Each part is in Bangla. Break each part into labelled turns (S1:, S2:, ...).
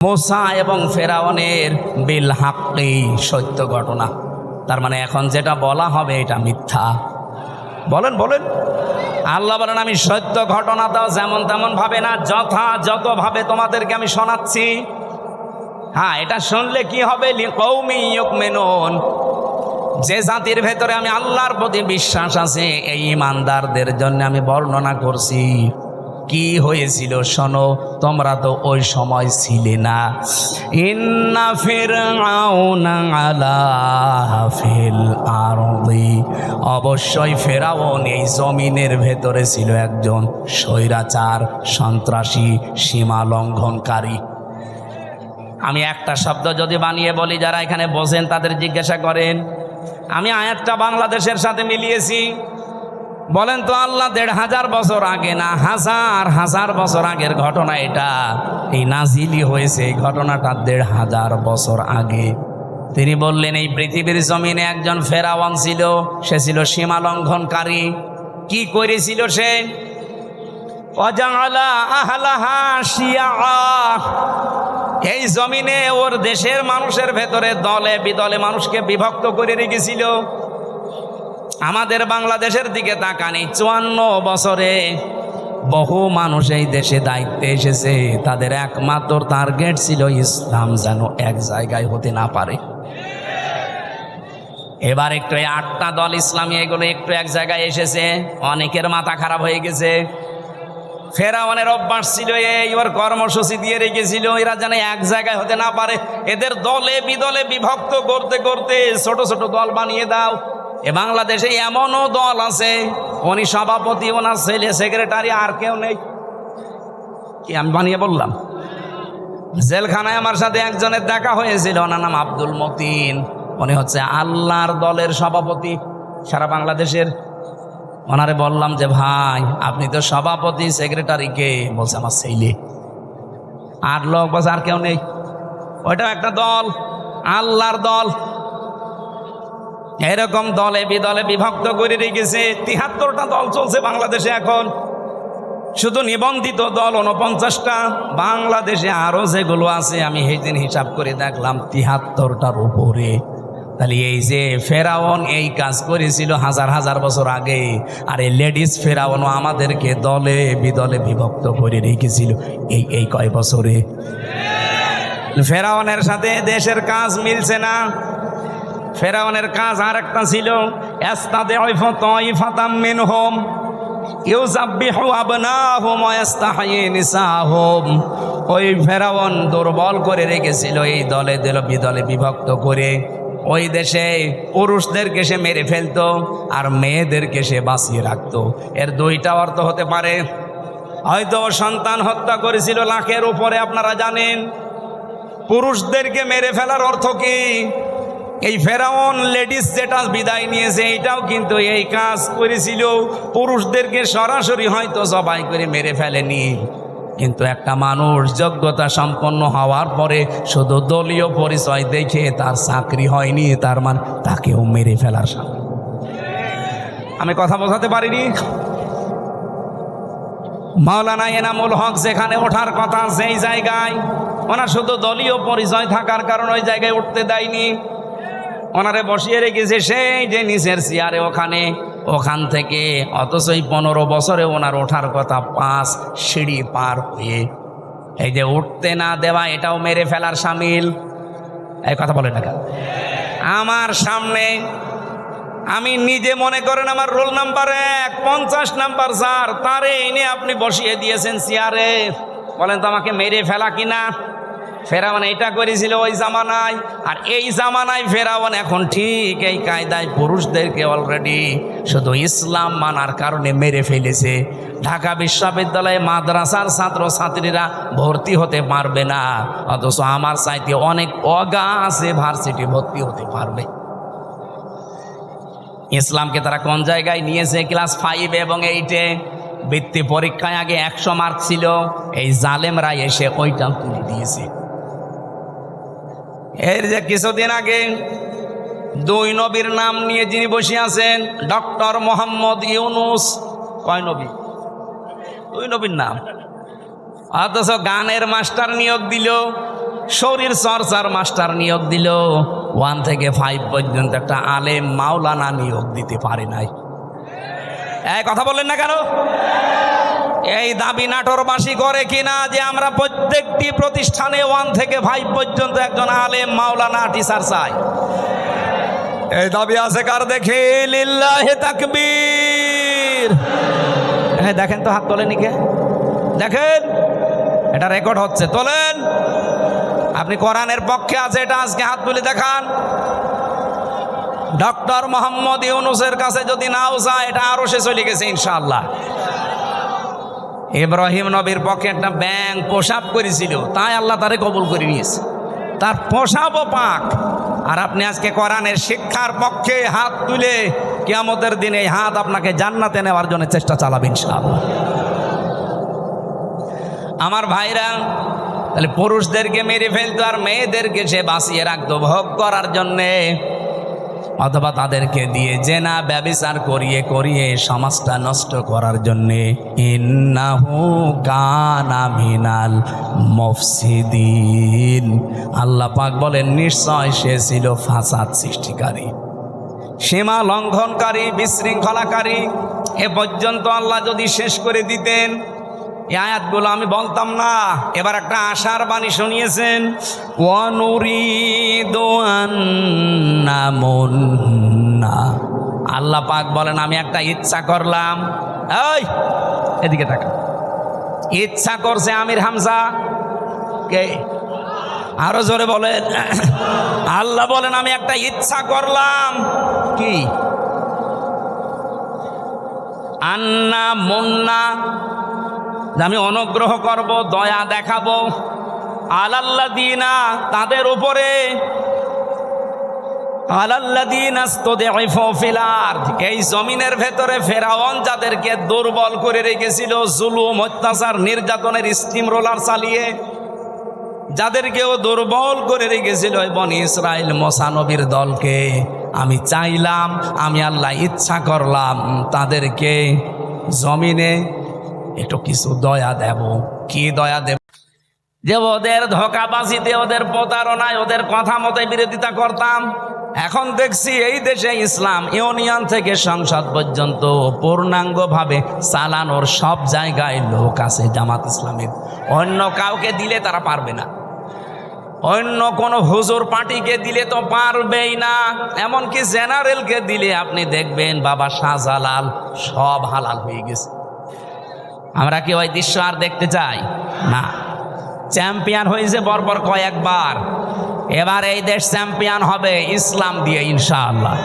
S1: মুসা এবং ফেরাউনের বিল হাক্কি সত্য ঘটনা। তার মানে এখন যেটা বলা হবে এটা মিথ্যা। বলেন বলেন। আল্লাহ বলেন আমি সত্য ঘটনাটাও যেমন তেমন ভাবে না, যথাযথভাবে তোমাদেরকে আমি শোনাচ্ছি। হ্যাঁ, এটা শুনলে কি হবে? লিকৌমি ইউমিনুন, যে জাতির ভেতরে আমি আল্লাহর প্রতি বিশ্বাস আছে এই ইমানদারদের জন্য আমি বর্ণনা করছি। কি হয়েছিল শোনো, তোমরা তো ওই সময় ছিলে না। ইন্না ফিরআউনা আলা ফিল আরদি, অবশ্যই ফেরাউন এই জমিনের ভেতরে ছিল একজন স্বৈরাচার, সন্ত্রাসী, সীমা লঙ্ঘনকারী। আমি একটা শব্দ যদি বানিয়ে বলি, যারা এখানে বসেন তাদের জিজ্ঞাসা করেন, আমি আয়াতটা বাংলাদেশের সাথে মিলিয়েছি। বলেন তো আল্লাহ ১৫০০ বছর আগে না হাজার হাজার বছর আগের ঘটনা এটা? এই নাজিলি হয়েছে এই ঘটনাটা ১৫০০ বছর আগে। তিনি বললেন এই পৃথিবীর জমিনে একজন ফেরাউন ছিল, সে ছিল সীমা লঙ্ঘনকারী। কি করেছিল সে? ওয়াজআলা আহলাহা শিয়া, এই জমিনে ওর দেশের মানুষের ভেতরে দলে বিদলে মানুষকে বিভক্ত করে রেখেছিল। আমাদের বাংলাদেশের দিকে তাকানি, ৫৪ বছরে বহু মানুষ এই দেশে দায়িত্বে এসেছে, তাদের একমাত্র টার্গেট ছিল ইসলাম যেন এক জায়গায় হতে না পারে। এবার একটু ৮টা দল ইসলামী এগুলো একটু এক জায়গায় এসেছে, অনেকের মাথা খারাপ হয়ে গেছে। ফেরাউনের অভ্যাস ছিল এই, ওর কর্মসূচি দিয়ে রেখেছিল এরা যেন এক জায়গায় হতে না পারে। এদের দলে বিদলে বিভক্ত করতে করতে ছোট ছোট দল বানিয়ে দাও। এ বাংলাদেশে এমনও দল আছে, উনি সভাপতি, ওনার ছেলে সেক্রেটারি, আর কেউ নেই। কি আমি বানিয়ে বললাম? জেলখানায় আমার সাথে একজনের দেখা হয়েছিল, ওনার নাম আব্দুল মতিন। উনি হচ্ছে আল্লাহর দলের সভাপতি সারা বাংলাদেশের। ওনারে বললাম যে ভাই আপনি তো সভাপতি, সেক্রেটারি কে? বলছে আমার ছেলে। আর লোক বলছে আর কেউ নেই। ওইটাও একটা দল, আল্লাহর দল। এরকম দলে বিদলে বিভক্ত করে রেখেছে। ৭৩টা দল চলছে বাংলাদেশে এখন, শুধু নিবন্ধিত দল ৪৯টা। বাংলাদেশে আরো যেগুলো আছে আমি সেই দিন হিসাব করে দেখলাম ৭৩টার উপরে। তাহলে এই যে ফেরাউন এই কাজ করেছিল হাজার হাজার বছর আগে, আর এই লেডিস ফেরাউনও আমাদেরকে দলে বিদলে বিভক্ত করে রেখেছিল এই কয় বছরে। ফেরাউনের সাথে দেশের কাজ মিলছে না। ফেরাউনের কাজ আর একটা ছিল, ইস্তাদঈফু তাইফাতাম মিনহুম ইউযাব্বিহু আবনাহুম ওয়া ইস্তাহয়ী নিসাহুম। ওই ফেরাউন দুর্বল করে রেখেছিল এই দলে দলে বিদলে বিভক্ত করে। ওই দেশে পুরুষদেরকে সে মেরে ফেলতো আর মেয়েদেরকে সে বাঁচিয়ে রাখতো। এর দুইটা অর্থ হতে পারে। হয়তো সন্তান হত্যা করেছিল লাখের উপরে, আপনারা জানেন। পুরুষদেরকে মেরে ফেলার অর্থ কি? এই ফেরাউন লেডিস যেটা বিদায় নিয়েছে এইটাও কিন্তু এই কাজ করেছিল। পুরুষদেরকে সরাসরি হয়তো জবাই করে মেরে ফেলেনি, কিন্তু একটা মানুষ যোগ্যতা সম্পন্ন হওয়ার পরে শুধু দলীয় পরিচয় দেখে তার চাকরি হয়নি, তার মানে তাকেও মেরে ফেলার সাথে। আমি কথা বোঝাতে পারিনি? মাওলানা এনামুল হক যেখানে ওঠার কথা সেই জায়গায় ওনার শুধু দলীয় পরিচয় থাকার কারণে ওই জায়গায় উঠতে দেয়নি, ওনারে বসিয়ে রেখেছে সেই যে নিচের চেয়ারে ওখান থেকে। অথচ এই ১৫ বছরে ওনার ওঠার কথা ৫ সিঁড়ি পার হয়ে। এই যে উঠতে না দেওয়া এটাও মেরে ফেলার শামিল। এই কথা বলে না কেন? আমার সামনে আমি নিজে মনে করেন আমার রোল নাম্বার ১, ৫০ নাম্বার যার, তারে এনে আপনি বসিয়ে দিয়েছেন চেয়ারে। বলেন তো আমাকে মেরে ফেলা কিনা? ফেরাউন এটা করেছিল ওই জামানায়, আর এই জামানায় ফেরাউন এখন ঠিক এই কায়দায় পুরুষদেরকে অলরেডি শুধু ইসলাম মানার কারণে মেরে ফেলেছে। ঢাকা বিশ্ববিদ্যালয়ে মাদ্রাসার ছাত্র ছাত্রীরা ভর্তি হতে পারবে না, অথচ আমার চাইতে অনেক অগা আছে ভার্সিটি ভর্তি হতে পারবে। ইসলামকে তারা কোন জায়গায় নিয়েছে? ক্লাস 5 এবং 8-এ বৃত্তি পরীক্ষায় আগে 100 মার্ক ছিল, এই জালেমরা এসে ওইটাও তুলে দিয়েছে। এর যে কিছুদিন আগে 2 নবীর নাম নিয়ে যিনি বসে আছেন, ডক্টর মোহাম্মদ ইউনুস। কয় নবী? 2 নবীর নাম। অথচ গানের মাস্টার নিয়োগ দিল, শরীর চর্চার মাস্টার নিয়োগ দিল, 1 থেকে 5 পর্যন্ত একটা আলেম মাওলানা নিয়োগ দিতে পারে নাই। এই কথা বললেন না কেন? এই দাবি নাটোরবাসী করে কিনা যে আমরা প্রত্যেকটি প্রতিষ্ঠানে 1 থেকে 5 পর্যন্ত একজন আলেম মাওলানা টিচার চাই? এই দাবি আছে কার? দেখে লিল্লাহি তাকবীর। হ্যাঁ দেখেন তো, হাত তোলেন কে? দেখেন, এটা রেকর্ড হচ্ছে, তোলেন। আপনি কোরআনের পক্ষে আছে এটা আজকে হাত তুলে দেখান। ডক্টর মোহাম্মদ ইউনূসের কাছে যদি নাও যায়, এটা আরো সে চলে গেছে ইনশাআল্লাহ। ইব্রাহিম নবীর পক্ষে একটা ব্যাঙ প্রসাব করেছিল, তাই আল্লাহ তারে কবুল করে নিয়েছে, তার প্রসাবও পাক। আর আপনি আজকে কোরআনের শিক্ষার পক্ষে হাত তুলে কিয়ামতের দিনে এই হাত আপনাকে জান্নাতে নেওয়ার জন্য চেষ্টা চালাবেন ইনশাআল্লাহ। আমার ভাইরা, তাহলে পুরুষদেরকে মেরে ফেলতো আর মেয়েদেরকে সে বাঁচিয়ে রাখতো ভোগ করার জন্যে, অথবা তাদেরকে দিয়ে জেনা ব্যভিচার করিয়ে করিয়ে সমাজটা নষ্ট করার জন্যে। ইন্নাহু কানা মিনাল মুফসিদিন। আল্লাহ পাক বলেন নিশ্চয় সে ছিল ফাসাদ সৃষ্টিকারী, সীমা লঙ্ঘনকারী, বিশৃঙ্খলাকারী। এ পর্যন্ত আল্লাহ যদি শেষ করে দিতেন, এই আয়াতগুলো আমি বলতাম না। এবার একটা আশার বাণী শুনিয়েছেন, ওয়ানুরিদু আন্নামুন্না। আল্লাহ পাক বলেন আমি একটা ইচ্ছা করলাম। এই এদিকে তাকা, ইচ্ছা করছে আমির হামজা কে? আরো জোরে বলেন। আল্লাহ বলেন আমি একটা ইচ্ছা করলাম। কি? আন্না মুন্না, আমি অনুগ্রহ করব, দয়া দেখাবো। আলাল্লাযীনা, তাদের উপরে। আলাল্লাযীনা ইসতুদঈফু ফিল আরদ, এই জমিনের ভেতরে ফেরাউন যাদেরকে দুর্বল করে রেখেছিল, জুলুম, অত্যাচার, নির্যাতনের স্টিম রোলার চালিয়ে যাদেরকেও দুর্বল করে রেখেছিল ওই বনি ইসরাইল মুসা নবীর দলকে, আমি চাইলাম, আমি আল্লাহ ইচ্ছা করলাম তাদেরকে জমিনে একটু কিছু দয়া দেব। কি দয়া দেব? যে ওদের ধোঁকাবাজিতে, ওদের প্রতারণায়, ওদের কথা মতে বিরোধিতা করতাম। এখন দেখছি এই দেশে ইসলাম ইউনিয়ন থেকে সংসদ পর্যন্ত পূর্ণাঙ্গভাবে চালানোর সব জায়গায় লোক আছে জামাত ইসলামের। অন্য কাউকে দিলে তারা পারবে না, অন্য কোন হুজুর পার্টিকে দিলে তো পারবেই না। এমনকি জেনারেলকে দিলে আপনি দেখবেন বাবা শাহজালাল সব হালাল হয়ে গেছে। আমরা কি ওই দৃশ্য আর দেখতে চাই না? চ্যাম্পিয়ন হয়েছে পরপর কয়েকবার, এবার এই দেশ চ্যাম্পিয়ন হবে ইসলাম দিয়ে ইনশাআল্লাহ।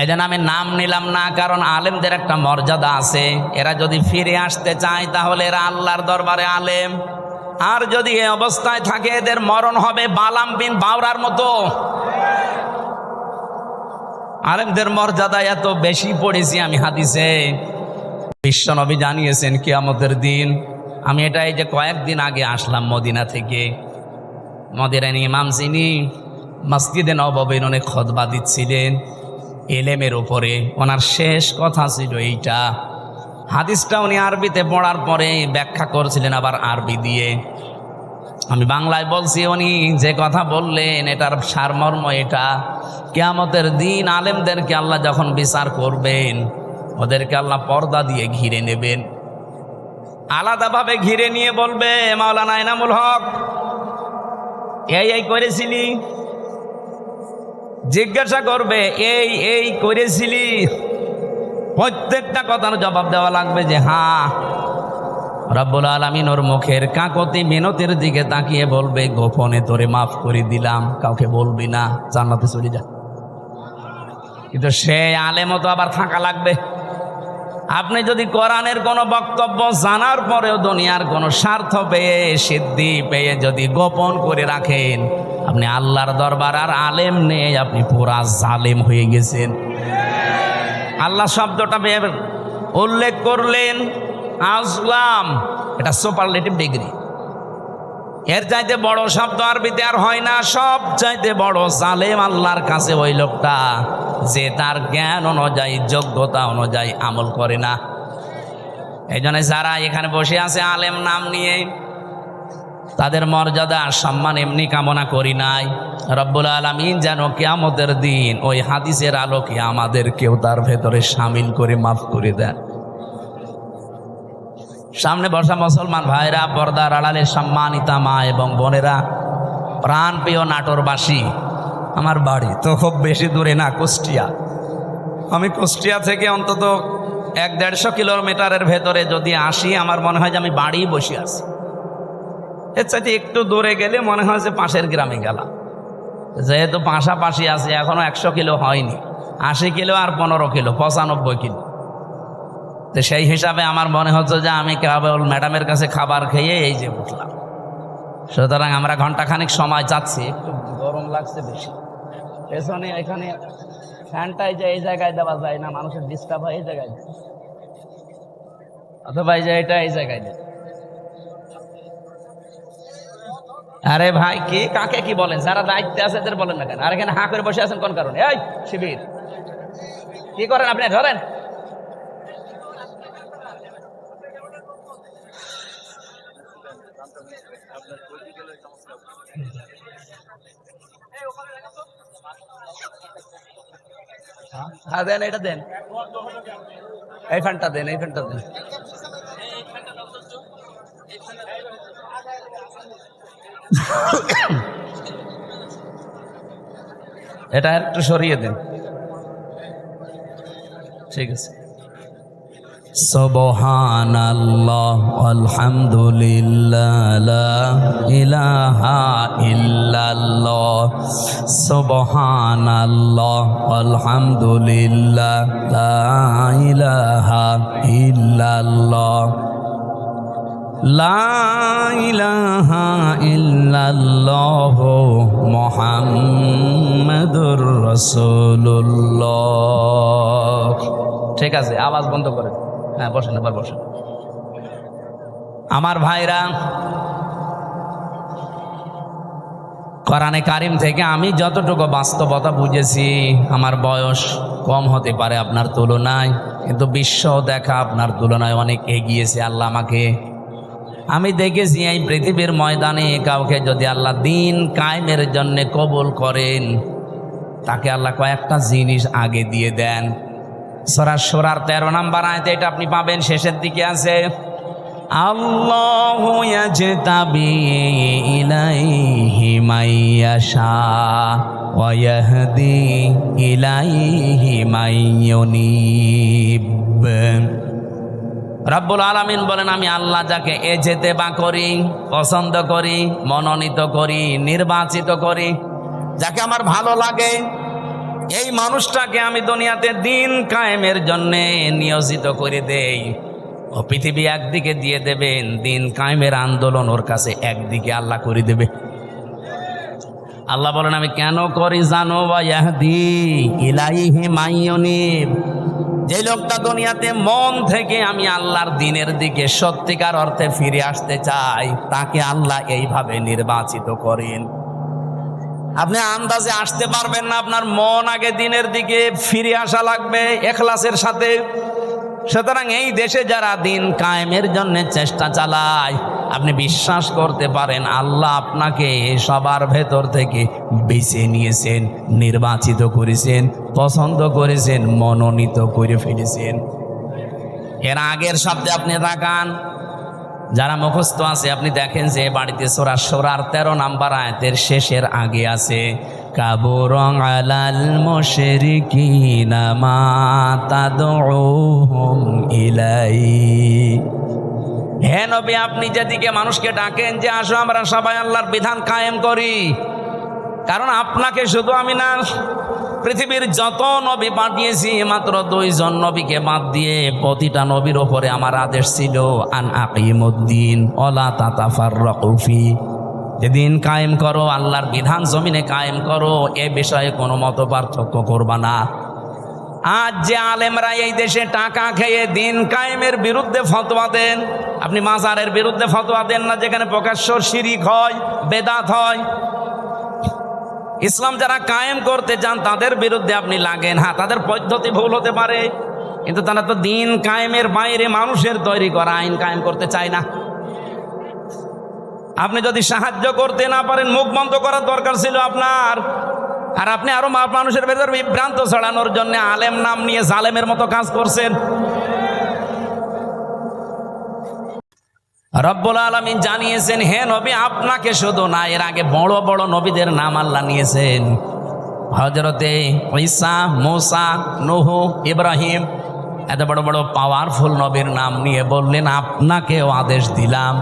S1: এই জন্য আমি নাম নিলাম না, কারণ আলেমদের একটা মর্যাদা আছে। এরা যদি ফিরে আসতে চায় তাহলে এরা আল্লাহর দরবারে আলেম, আর যদি এই অবস্থায় থাকে এদের মরণ হবে বালাম বিন বাওরার মতো। আলেমদের মর্যাদা এত বেশি পড়েছি আমি হাদিসে। বিশ্বনবী জানিয়েছেন কিয়ামতের দিন, আমি এটা এই যে কয়েকদিন আগে আসলাম মদিনা থেকে, মদিনার ইমাম যিনি মসজিদে নববীর অনেক খুতবা দিচ্ছিলেন এলেমের উপরে, ওনার শেষ কথা ছিল এইটা। হাদিসটা উনি আরবিতে পড়ার পরে ব্যাখ্যা করছিলেন আবার আরবি দিয়ে। আমি বাংলায় বলছি, উনি যে কথা বললেন এটার সারমর্ম এটা, কিয়ামতের দিন আলেমদেরকে আল্লাহ যখন বিচার করবেন ওদেরকে আল্লাহ পর্দা দিয়ে ঘিরে নেবেন, আলাদাভাবে ঘিরে নিয়ে বলবে, মাওলানা এনামুল হক এই করেছিলি? জিজ্ঞাসা করবে এই করেছিলি? প্রত্যেকটা কথার জবাব দেওয়া লাগবে যে হ্যাঁ। রব্বুল আলামিন ওর মুখের কাকতি মিনতির দিকে তাকিয়ে বলবে, গোপনে তোরে মাফ করে দিলাম, কাউকে বলবি না, জান্নাতে চলে যা। কিন্তু সে আলেমও তো আবার থাকা লাগবে। আপনি যদি কোরআনের কোনো বক্তব্য জানার পরেও দুনিয়ার কোনো স্বার্থ পেয়ে, সিদ্ধি পেয়ে যদি গোপন করে রাখেন, আপনি আল্লাহর দরবার আর আলেম নেই, আপনি পুরা জালেম হয়ে গেছেন। আল্লাহ শব্দটা উল্লেখ করলেন আজলাম, এটা সুপারলেটিভ ডিগ্রি। এর চাইতে বড় শব্দ আরবিতে আর হয় না। সব চাইতে বড় জালেম আল্লাহর কাছে ওই লোকটা যে তার জ্ঞান অনুযায়ী, যোগ্যতা অনুযায়ী আমল করে না। এই জন্য যারা এখানে বসে আছে আলেম নাম নিয়ে, তাদের মর্যাদা আর সম্মান এমনি কামনা করি নাই, রব্বুল আলামিন যেন কিয়ামতের দিন ওই হাদিসের আলোকে আমাদেরকেও তার ভেতরে শামিল করে মাফ করে দেন। সামনে বসা মুসলমান ভাইরা, পর্দার আড়ালে সম্মানিতা মা এবং বোনেরা, প্রাণপ্রিয় নাটোরবাসী, আমার বাড়ি তো খুব বেশি দূরে না, কুষ্টিয়া। আমি কুষ্টিয়া থেকে অন্তত 1-150 কিলোমিটারের ভেতরে যদি আসি, আমার মনে হয় যে আমি বাড়িই বসে আছি। এর চাইতে একটু দূরে গেলে মনে হয় যে পাশের গ্রামে গেলাম। যেহেতু পাশাপাশি আছে, এখনো 100 কিলো হয়নি, 80 কিলো আর 15 কিলো, 95 কিলো। তো সেই হিসাবে আমার মনে হচ্ছে যে আমি কেবল ম্যাডামের কাছে খাবার খেয়ে এই যে উঠলাম। সুতরাং আমরা ঘন্টাখানিক সময় যাচ্ছি, একটু গরম লাগছে বেশি। পেছনে এখানে ফ্যানটাই যে এই জায়গায় দেওয়া যায় না, মানুষের ডিস্টার্ব হয় এই জায়গায়, অথবা এই যে এটা এই জায়গায় দেয়। আরে ভাই, কে কাকে কি বলেন? যারা দায়িত্বে আছে এদের বলেন না কেন? আর এখানে হাঁ করে বসে আছেন কোন কারণে? এই শিবির কি করেন আপনি? ধরেন। হ্যাঁ দেন, এটা দেন, এই ফ্যানটা দেন, এই ফ্যানটা দেন। এটা একটু সরিয়ে দেন, ঠিক আছে। সুবহানাল্লাহ আলহামদুলিল্লাহ লা ইলাহা ইল্লাল্লাহ, সুবহানাল্লাহ আলহামদুলিল্লাহ লা ইলাহা ইল্লাল্লাহ, লা ইলাহা ইল্লাল্লাহ মুহাম্মাদুর রাসূলুল্লাহ। ঠিক আছে, আওয়াজ বন্ধ করেন। হ্যাঁ বসেন, এবার বসেন। আমার ভাইরা, কোরআনে কারিম থেকে আমি যতটুকু বাস্তবতা বুঝেছি, আমার বয়স কম হতে পারে আপনার তুলনায়, কিন্তু বিশ্ব দেখা আপনার তুলনায় অনেক এগিয়েছে আল্লাহ আমাকে। আমি দেখেছি এই পৃথিবীর ময়দানে কাউকে যদি আল্লাহ দিন কায়েমের জন্য কবুল করেন, তাকে আল্লাহ কয়েকটা জিনিস আগে দিয়ে দেন। সূরা শূরার 13 নম্বর আয়াতে এটা আপনি পাবেন, শেষের দিকে আছে, আল্লাহু ইয়াজতাবি ইলাইহি মাইয়াশা ওয়া ইয়াহদি ইলাইহি মাইয়ুনিব। রব্বুল আলামিন বলেন, আমি আল্লাহ যাকে এজেতেবা করি, পছন্দ করি, মনোনীত করি, নির্বাচিত করি, যাকে আমার ভালো লাগে, এই মানুষটাকে আমি দুনিয়াতে দিন কায়েমের জন্য নিয়োজিত করে দেই। ও পৃথিবী একদিকে দিয়ে দেবেন, দিন কায়েমের আন্দোলন ওর কাছে একদিকে আল্লাহ করে দেবে। আল্লাহ বলেন, আমি কেন করি জানো? ওয়া ইয়াহদি ইলাইহি মাইয়ুনিব। যে লোকটা দুনিয়াতে মন থেকে আমি আল্লাহর দিনের দিকে সত্যিকার অর্থে ফিরে আসতে চাই, তাকে আল্লাহ এইভাবে নির্বাচিত করেন। আপনি আন্দাজে আসতে পারবেন না, আপনার মন আগে দিনের দিকে ফিরে আসা লাগবে ইখলাসের সাথে। সুতরাং এই দেশে যারা দিন কায়েমের জন্য চেষ্টা চালায়, আপনি বিশ্বাস করতে পারেন আল্লাহ আপনাকে সবার ভেতর থেকে বেছে নিয়েছেন, নির্বাচিত করেছেন, পছন্দ করেছেন, মনোনীত করে ফেলেছেন। এর আগের শব্দে আপনি তাকান, যারা মুখস্থ আছে আপনি দেখেন যে বাড়িতে সূরা শূরার 13 নম্বর আয়াতের শেষের আগে আছে, কাবুরন আলাল মুশরিকিনা মা তাদউহুম ইলাই। হে নবী, আপনি যেদিকে মানুষকে ডাকেন যে আসো আমরা সবাই আল্লাহর বিধান কায়েম করি, কারণ আপনাকে শুধু আমি না, পৃথিবীর যত নবী পাঠিয়েছি মাত্র 2 জন নবীকে বাদ দিয়ে প্রতিটা নবীর ওপরে আমার আদেশ ছিল, আন আকিমুদ্দিন ওয়ালা তাতাফাররাকু ফি, যেদিন কায়েম করো, আল্লাহর বিধান জমিনে কায়েম করো, এ বিষয়ে কোনো মত পার্থক্য করবা না। আজ যে আলেমরা এই দেশে টাকা খেয়ে দিন কায়েমের বিরুদ্ধে ফতোয়া দেন, আপনি মাজারের বিরুদ্ধে ফতোয়া দেন না, যেখানে প্রকাশ্য শিরিক হয়, বেদাত হয়। ইসলাম যারা কায়েম করতে চান তাদের বিরুদ্ধে আপনি লাগেন। হ্যাঁ, তাদের পদ্ধতি ভুল হতে পারে, কিন্তু তারা তো দিন কায়েমের বাইরে মানুষের তৈরি করা আইন কায়েম করতে চায় না। আপনি যদি সাহায্য করতে না পারেন মুখ বন্ধ করার দরকার ছিল আপনার। আর আপনি আরো মানুষের ভেতর বিভ্রান্ত ছড়ানোর জন্য আলেম নাম নিয়ে জালেমের মতো কাজ করছেন। রব্বুল আলামিন জানিয়েছেন, হে নবী, আপনাকে শুধু না, এর আগে বড় বড় নবীদের নাম আল্লাহ নিয়েছেন। হযরতে ঈসা, মূসা, নূহ, ইব্রাহিম, এত বড় বড় পাওয়ারফুল নবীর নাম নিয়ে বললেন আপনাকেও আদেশ দিলাম,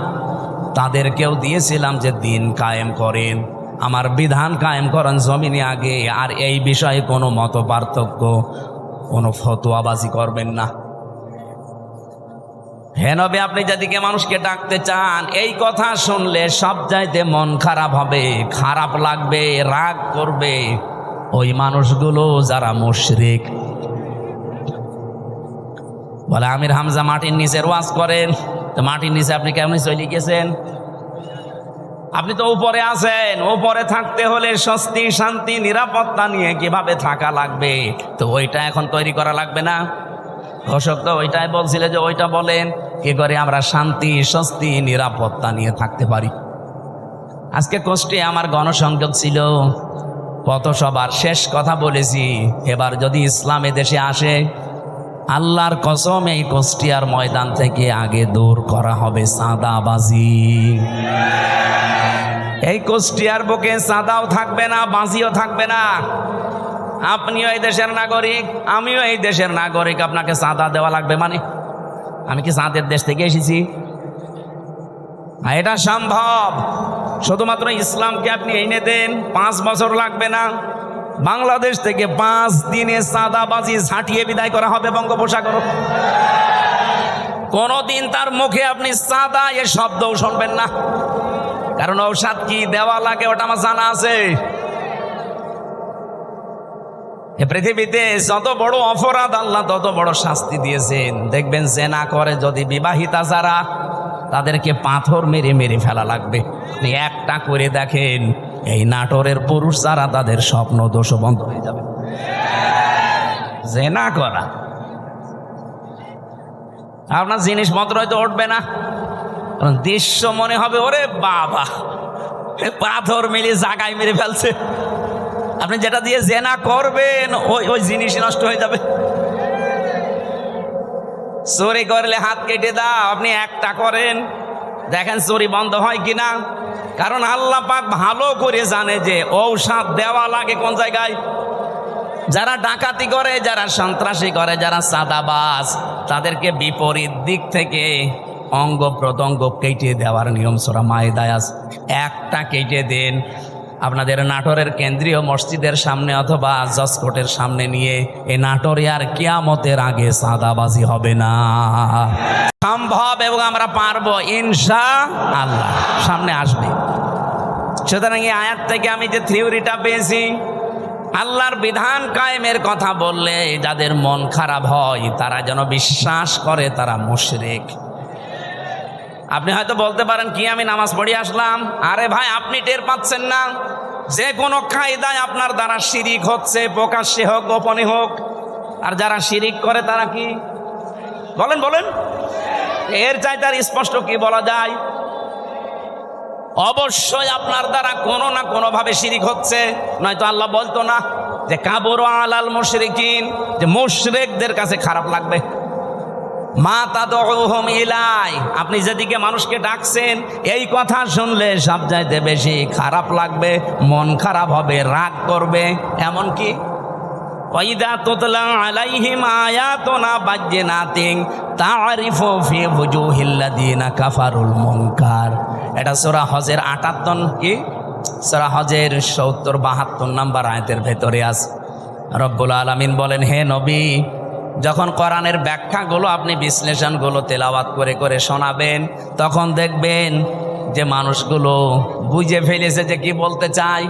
S1: তাদেরকেও দিয়েছিলাম যে দিন কায়েম করেন, আমার বিধান কায়েম করেন জমিনে আগে। আর এই বিষয়ে কোনো মত পার্থক্য, কোনো ফতোয়াবাজি করবেন না। হে নবী, আপনি যেদিকে মানুষকে ডাকতে চান, এই কথা শুনলে সব চাইতে মন খারাপ হবে, খারাপ লাগবে, রাগ করবে ওই মানুষগুলো যারা মুশরিক। বলে আমির হামজা মাটির নিচের ওয়াজ করেন, তো মাটির নিচে আপনি কেমন চলে গেছেন? আপনি তো উপরে আছেন, উপরে থাকতে হলে স্বস্তি, শান্তি, নিরাপত্তা নিয়ে কিভাবে থাকা লাগবে, তো ওইটা এখন তৈরি করা লাগবে না? ঘোষক তো ওইটাই বলছিল যে ওইটা বলেন, কি করে আমরা শান্তি, স্বস্তি, নিরাপত্তা নিয়ে থাকতে পারি। আজকে কষ্টে আমার গণসংযোগ ছিল, কত সবার শেষ কথা বলেছি, এবার যদি ইসলাম দেশে আসে, আল্লাহর কসম এই কুষ্টিয়ার ময়দান থেকে আগে দূর করা হবে চাঁদাবাজি। এই কুষ্টিয়ার বুকে চাঁদাও থাকবে না, বাজিও থাকবে না। আপনিও এই দেশের নাগরিক, আমিও এই দেশের নাগরিক, আপনাকে চাঁদা দেওয়া লাগবে মানে? আমি কি চাঁদের দেশ থেকে এসেছি? এটা সম্ভব, শুধুমাত্র ইসলামকে আপনি এনে দেন, 5 বছর লাগবে না। বাংলাদেশ থেকে 5 দিনে চাঁদাবাজি ঝাঁটিয়ে বিদায় করা হবে বঙ্গোপসাগর। কোনদিন তার মুখে আপনি চাঁদা এ শব্দও শুনবেন না, কারণ ঔষধ কি দেওয়া লাগে ওটা আমার জানা আছে। পৃথিবীতে যত বড় অপরাধ আল্লাহ তত বড় শাস্তি দিয়েছেন। দেখবেন জেনা করে যদি বিবাহিতা যারা, তাদেরকে পাথর মেরে মেরে ফেলা লাগবে। আপনি একটা করে দেখেন, এই নাটোরের পুরুষ যারা, তাদের স্বপ্ন দোষ বন্ধ হয়ে যাবে। জেনা করা, আপনার জিনিসপত্র হয়তো উঠবে না, দৃশ্য মনে হবে ওরে বাবা, পাথর মেরে জায়গায় মেরে ফেলছে। আপনি যেটা দিয়ে জেনা করবেন ওই জিনিস নষ্ট হয়ে যাবে। চুরি করলে হাত কেটে দাও, আপনি একটা করেন, দেখেন চুরি বন্ধ হয় কিনা। কারণ আল্লাহ পাক ভালো করে জানে যে ঔষধ দেওয়া লাগে কোন জায়গায়। যারা ডাকাতি করে, যারা সন্ত্রাসী করে, যারা চাঁদাবাজ, তাদেরকে বিপরীত দিক থেকে অঙ্গ প্রত্যঙ্গ কেটে দেওয়ার নিয়ম সূরা মায়েদায় আছে। একটা কেটে দেন, আপনাদের নাটোরের কেন্দ্রীয় মসজিদের সামনে অথবা জজকোর্টের সামনে নিয়ে, এ নাটোরে আর কিয়ামতের আগে চাঁদাবাজি হবে না। সম্ভব এবং আমরা পারবো ইনশাআল্লাহ, সামনে আসবে। সুতরাং এই আয়াত থেকে আমি যে থিওরিটা পেয়েছি, আল্লাহর বিধান কায়েমের কথা বললে যাদের মন খারাপ হয়, তারা যেন বিশ্বাস করে তারা মুশরিক। আপনি হয়তো বলতে পারেন কি আমি নামাজ পড়ে আসলাম, আরে ভাই আপনি টের পাচ্ছেন না যে কোনো কায়দায় আপনার দ্বারা শিরিক হচ্ছে, প্রকাশ্যে হোক গোপনে হোক। আর যারা শিরিক করে তারা কি বলেন বলেন, এর চাইতে আর স্পষ্ট কি বলা যায়? অবশ্যই আপনার দ্বারা কোনো না কোনো ভাবে শিরিক হচ্ছে, নয়তো আল্লাহ বলতো না যে কাবুরু আলাল মুশরিকিন, যে মুশরিকদের কাছে খারাপ লাগবে। মা তাদউহুম ইলাই, আপনি যেদিকে মানুষকে ডাকছেন, এই কথা শুনলে সবচাইতে বেশি খারাপ লাগবে, মন খারাপ হবে, রাগ করবে। এমনকি ওয়াইদা তুতলা আলাইহিম আয়াতুনা বাজ্জিনাতিন তা'রিফু ফি ওয়ুজুহিল্লাযিনা কাফারুল মুনকার। এটা সূরা হজের 58 কি সূরা হজের 70-72 নম্বর আয়াতের ভেতরে আছে। রব্বুল আলামিন বলেন, হে নবী, যখন কোরআনের ব্যাখ্যাগুলো আপনি বিশ্লেষণগুলো তেলাওয়াত করে করে শোনাবেন, তখন দেখবেন যে মানুষগুলো বুঝে ফেলেছে যে কি বলতে চায়।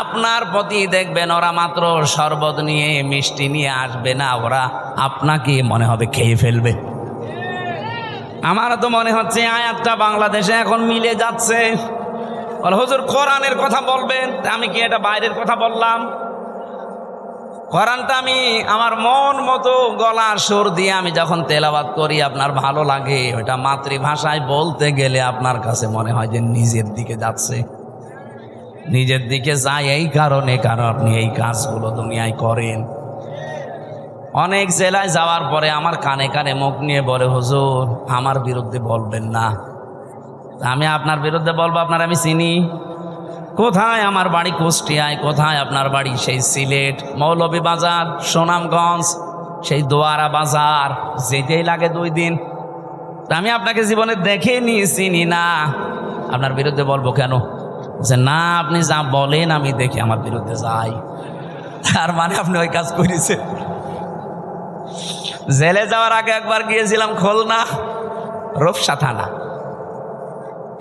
S1: আপনার প্রতি দেখবেন ওরা মাত্র শরবত নিয়ে, মিষ্টি নিয়ে আসবে না, ওরা আপনাকে মনে হবে খেয়ে ফেলবে। আমারও তো মনে হচ্ছে আয়াতটা বাংলাদেশে এখন মিলে যাচ্ছে। হুজুর কোরআনের কথা বলবেন, আমি কি এটা বাইরের কথা বললাম? কোরআনটা আমি আমার মন মতো গলার সুর দিয়ে আমি যখন তেলাওয়াত করি আপনার ভালো লাগে। ওইটা মাতৃভাষায় বলতে গেলে আপনার কাছে মনে হয় যে নিজের দিকে যাচ্ছে, নিজের দিকে যায়। এই কারণে কারণ আপনি এই কাজগুলো দুনিয়ায় করেন। অনেক জেলায় যাওয়ার পরে আমার কানে কানে মুখ নিয়ে বলে, হুজুর আমার বিরুদ্ধে বলবেন না। আমি আপনার বিরুদ্ধে বলবো? আপনার আমি চিনি? কোথায় আমার বাড়ি কুষ্টিয়ায়, কোথায় আপনার বাড়ি সেই সিলেট, মৌলভীবাজার, সুনামগঞ্জ, সেই দোয়ারা বাজার, যেতেই লাগে 2 দিন। আমি আপনাকে জীবনে দেখে নিয়ে চিনি না, আপনার বিরুদ্ধে বলবো কেন? যে না, আপনি যা বলেন আমি দেখি আমার বিরুদ্ধে যাই। তার মানে আপনি ওই কাজ করেছেন। জেলে যাওয়ার আগে একবার গিয়েছিলাম খুলনা রূপসা থানা।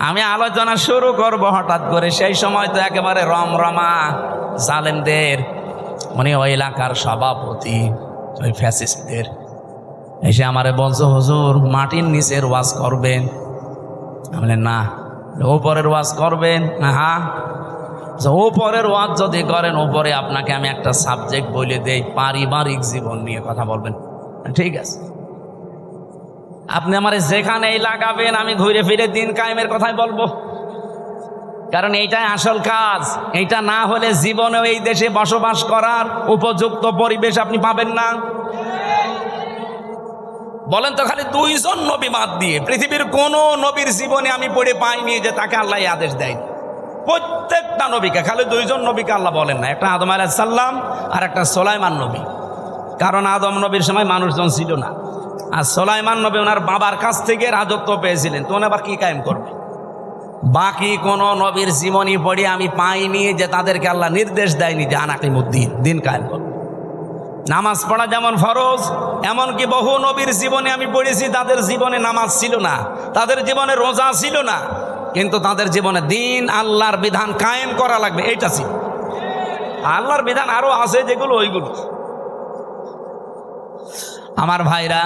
S1: আমি আলোচনা শুরু করব হঠাৎ করে, সেই সময় তো একেবারে রমরমা জালেমদের, উনি ওই এলাকার সভাপতি, ওই ফ্যাসিস্টদের এসে আমারে বলছো, হুজুর মাটির নিচের ওয়াজ করবেন? আমি বললাম না। ওপরের ওয়াজ করবেন? হ্যাঁ। ওপরের ওয়াজ যদি করেন, ওপরে আপনাকে আমি একটা সাবজেক্ট বলে দেই, পারিবারিক জীবন নিয়ে কথা বলবেন। ঠিক আছে, আপনি আমার যেখানেই লাগাবেন আমি ঘুরে ফিরে দিন কায়েমের কথাই বলবো, কারণ এইটাই আসল কাজ। এইটা না হলে জীবনেও এই দেশে বসবাস করার উপযুক্ত পরিবেশ আপনি পাবেন না। বলেন তো, খালি 2 জন নবী বাদ দিয়ে পৃথিবীর কোন নবীর জীবনে আমি পড়ে পাইনি যে তাকে আল্লাহ আদেশ দেয়। প্রত্যেকটা নবীকে, খালি 2 জন নবীকে আল্লাহ বলেন না, একটা আদম আলাইহিস সালাম আর একটা সুলাইমান নবী। কারণ আদম নবীর সময় মানুষজন ছিল না, আর সুলাইমান নবী ওনার বাবার কাছ থেকে রাজত্ব পেয়েছিলেন, তো উনি আবার কি কায়েম করবে? বাকি কোন নবীর জীবনী পড়ে আমি পাইনি যে তাদেরকে আল্লাহ নির্দেশ দেয়নি যে আনাকিমুদ্দিন, দিন কায়েম করবে। নামাজ পড়া যেমন ফরজ, এমনকি বহু নবীর জীবনে আমি পড়েছি তাদের জীবনে নামাজ ছিল না, তাদের জীবনে রোজা ছিল না, কিন্তু তাদের জীবনে দিন আল্লাহর বিধান কায়েম করা লাগবে এইটা ছিল। আল্লাহর বিধান আরো আছে যেগুলো, ওইগুলো। আমার ভাইরা,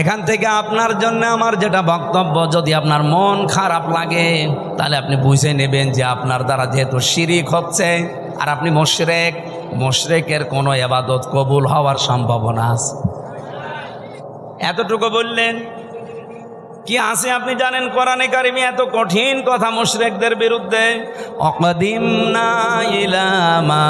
S1: এখান থেকে আপনার জন্য আমার যেটা বক্তব্য, যদি আপনার মন খারাপ লাগে তাহলে আপনি বুঝে নেবেন যে আপনার দ্বারা যেহেতু শিরিক হচ্ছে আর আপনি মুশরিক, মুশরিকের কোনো ইবাদত কবুল হওয়ার সম্ভাবনা আছে। এতটুকু বললেন কি আছে আপনি জানেন? কোরআনে কারিমে এত কঠিন কথা মুশরিকদের বিরুদ্ধে, অকদিমনা ইলা মা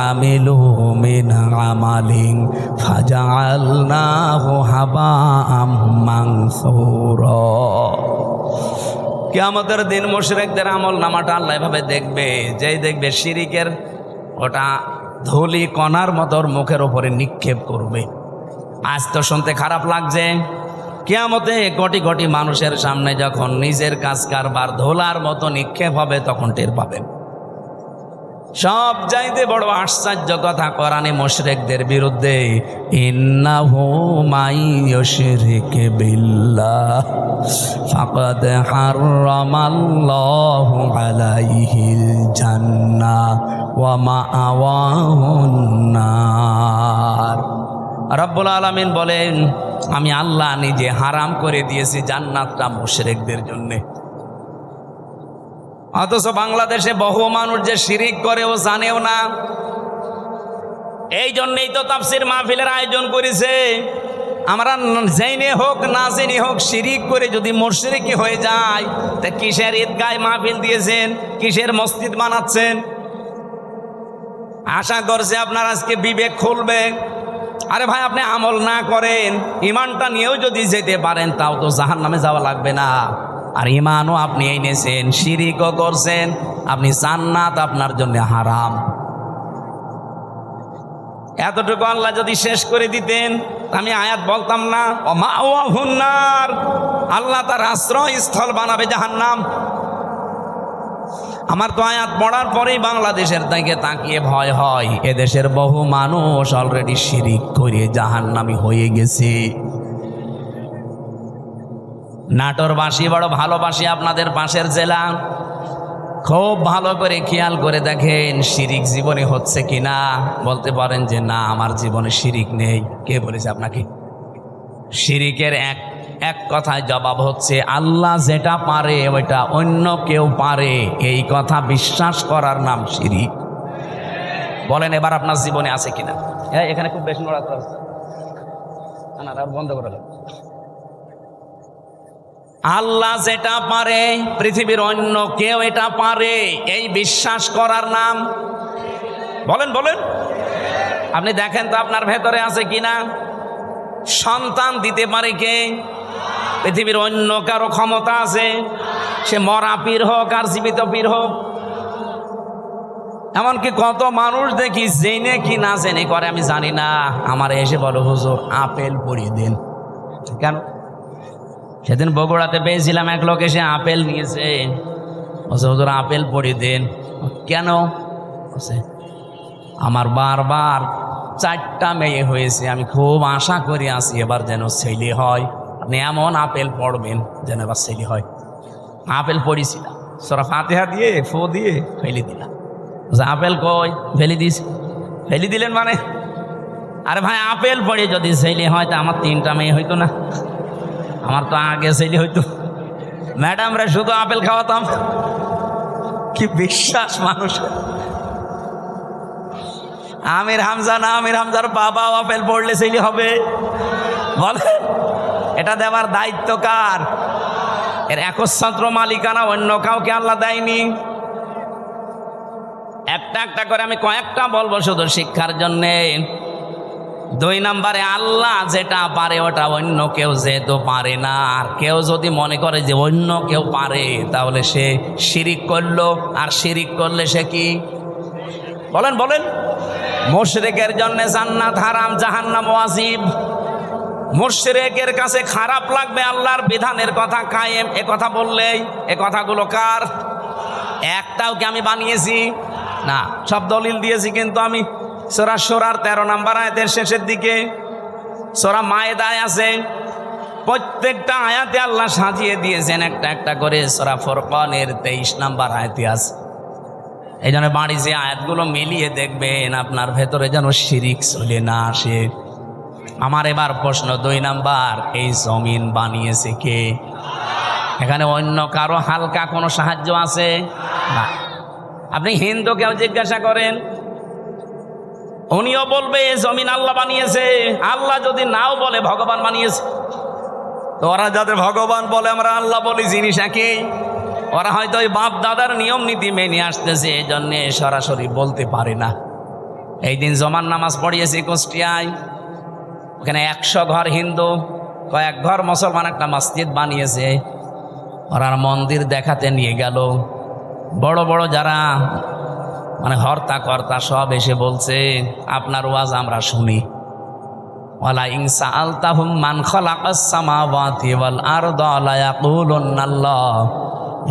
S1: আমিলু মিন আমালিন ফাজআলনাহু হাবাআম মানসুরা। কিয়ামতের দিন মুশরিকদের আমল নামাটা আল্লাহ এভাবে দেখবে, যেই দেখবে শিরিকের ওটা ধুলি কণার মতো মুখের উপরে নিক্ষেপ করবে। আজ তো শুনতে খারাপ লাগছে, কিয়ামতে কোটি কোটি মানুষের সামনে যখন নিজের কাজ কারবার ধোলার মতো নিক্ষেপ হবে তখন টের পাবেন। সব চাইতে বড় আশ্চর্য কথা কোরআনে মুশরিকদের বিরুদ্ধে, ইন্নাহু মাইয়ুশরিক বিল্লাহ ফাকাদ হারামাল্লাহু আলাইহিল জান্নাহ ওয়া মাআওয়াহুন নার। রব্বুল আলামিন বলেন, আমি আল্লাহ নিজে হারাম করে দিয়েছি জান্নাতটা মুশরিকদের জন্য। অথচ বাংলাদেশে বহু মানুষ যে শিরিক করে ও জানেও না। এই জন্যই তো তাফসীর মাহফিলের আয়োজন করেছে। আমরা জেনে হোক না জেনে হোক শিরিক করে যদি মুশরিকি হয়ে যায়, তা কিসের ঈদগায় মাহফিল দিয়েছেন, কিসের মসজিদ বানাচ্ছেন? আশা করছে আপনার আজকে বিবেক খুলবে। আরে ভাই, আপনি আমল না করেন, ইমানটা নিয়েও যদি যেতে পারেন তাও তো জাহান্নামে যাওয়া লাগবে না। আর ইমানও আপনি এনেছেন, শিরিকও করছেন, আপনি জান্নাত আপনার জন্য হারাম। এতটুকু আল্লাহ যদি শেষ করে দিতেন আমি আয়াত বলতাম না, ওমাওয়াহুন নার, আল্লাহ তার আশ্রয়স্থল বানাবে জাহান্নাম। আমার তো আয়াত পড়ার পরেই বাংলাদেশের দিকে তাকিয়ে ভয় হয়, এদেশের বহু মানুষ অলরেডি শিরিক করে জাহান্নামী হয়ে গেছে। নাটোরবাসী বড় ভালোবাসি আপনাদের পাশের জেলা, খুব ভালো করে খেয়াল করে দেখেন শিরিক জীবনে হচ্ছে কিনা। বলতে পারেন যে না, আমার জীবনে শিরিক নেই। কে বলেছে আপনাকে? শিরিকের এক কথায় জবাব হচ্ছে, আল্লাহ যেটা পারে ওইটা অন্য কেউ পারে, এই কথা বিশ্বাস করার নাম শিরিক। বলেন এবার আপনার জীবনে আছে কিনা? হ্যাঁ, এখানে খুব বেশি নড়াচড়া হচ্ছে না, আর বন্ধ করে দেন। আল্লাহ যেটা পারে পৃথিবীর অন্য কেউ এটা পারে, এই বিশ্বাস করার নাম বলেন বলেন। আপনি দেখেন তো আপনার ভেতরে আছে কিনা। সন্তান দিতে পারে কে? পৃথিবীর অন্য কারো ক্ষমতা আছে? সে মরা পীর হোক আর জীবিত পীর হোক। এমনকি কত মানুষ দেখি জেনে কি না জেনে করে আমি জানি না, আমার এসে বলো হুজুর আপেল পরিয়ে দিন। কেন? সেদিন বগুড়াতে পেয়েছিলাম, এক লোক এসে আপেল নিয়েছে, হুজুর আপেল পরিয়ে দিন। কেন? আমার বারবার 4টা মেয়ে হয়েছে, আমি খুব আশা করে আছি এবার যেন ছেলে হয়। আপনি এমন আপেল পড়বেন যেন এবার ছেলে হয়। আপেল পড়িছিলাম, সূরা ফাতিহা দিয়ে ফু দিয়ে ফেলে দিলাম। আপেল কই? ফেলে দিস। ফেলে দিলেন মানে? আরে ভাই, আপেল পড়ে যদি ছেলে হয় তা আমার 3টা মেয়ে হইতো না? আমার তো আগে ছেলে হইতো। ম্যাডামরা শুধু আপেল খাওয়াতাম। কি বিশ্বাস মানুষের! আমির হামজা না, আমির হামজার বাবাও আপেল পড়লে ছেলে হবে? বলে এটা দেওয়ার দায়িত্ব কার? এর একচ্ছত্র মালিকানা অন্য কাউকে আল্লাহ দেয়নি। একটা একটা করে আমি কয়েকটা বলবো শুধু শিক্ষার জন্যে। 2 নম্বরে, আল্লাহ যেটা পারে ওটা অন্য কেউ যেহেতু পারে না। আর কেউ যদি মনে করে যে অন্য কেউ পারে, তাহলে সে শিরিক করলো। আর শিরিক করলে সে কি? বলেন বলেন। মুশরিকের জন্য জান্নাত হারাম, জাহান্নাম ওয়াজিব। মুশরিকের কাছে খারাপ লাগবে আল্লাহর বিধানের কথা কায়েম এ কথা বললেই। এ কথাগুলো কার? একটাও কি আমি বানিয়েছি? না, সব দলিল দিয়েছি। কিন্তু আমি সূরা শুরার 13 নম্বর আয়াতের শেষের দিকে, সূরা মায়েদায় আছে, প্রত্যেকটা আয়াতে আল্লাহ সাজিয়ে দিয়েছেন একটা একটা করে। সূরা ফুরকানের 23 নম্বর আয়াতে আছে। এই জন্য বাড়ি যে আয়াতগুলো মিলিয়ে দেখবেন আপনার ভেতরে যেন শিরিক চলে না আসে। আমার এবার প্রশ্ন 2 নাম্বার, এই জমিন বানিয়েছে কে? এখানে অন্য কারো হালকা কোনো সাহায্য আছে না। আপনি হিন্দুকেও জিজ্ঞাসা করেন, উনিও বলবে জমিন আল্লাহ বানিয়েছে। আল্লাহ যদি নাও বলে ভগবান বানিয়েছে। তো ওরা যাদের ভগবান বলে, আমরা আল্লাহ বলি, জিনিস একই। ওরা হয়তো ওই বাপ দাদার নিয়ম নীতি মেনে আসতেছে, এই জন্যে সরাসরি বলতে পারে না। এই দিন জমান নামাজ পড়িয়েছি কুষ্টিয়ায়। ওখানে 100 ঘর হিন্দু, কয়েক ঘর মুসলমান একটা মসজিদ বানিয়েছে। ওরা মন্দির দেখাতে নিয়ে গেল। বড় বড় যারা মানে হর্তা কর্তা সব এসে বলছে, আপনার ওয়াজ আমরা শুনি। ওয়ালা ইন সাআলতাহুম মান খালাকাস সামাওয়াতি ওয়াল আরদা লা ইয়াকুলুন্না আল্লাহ।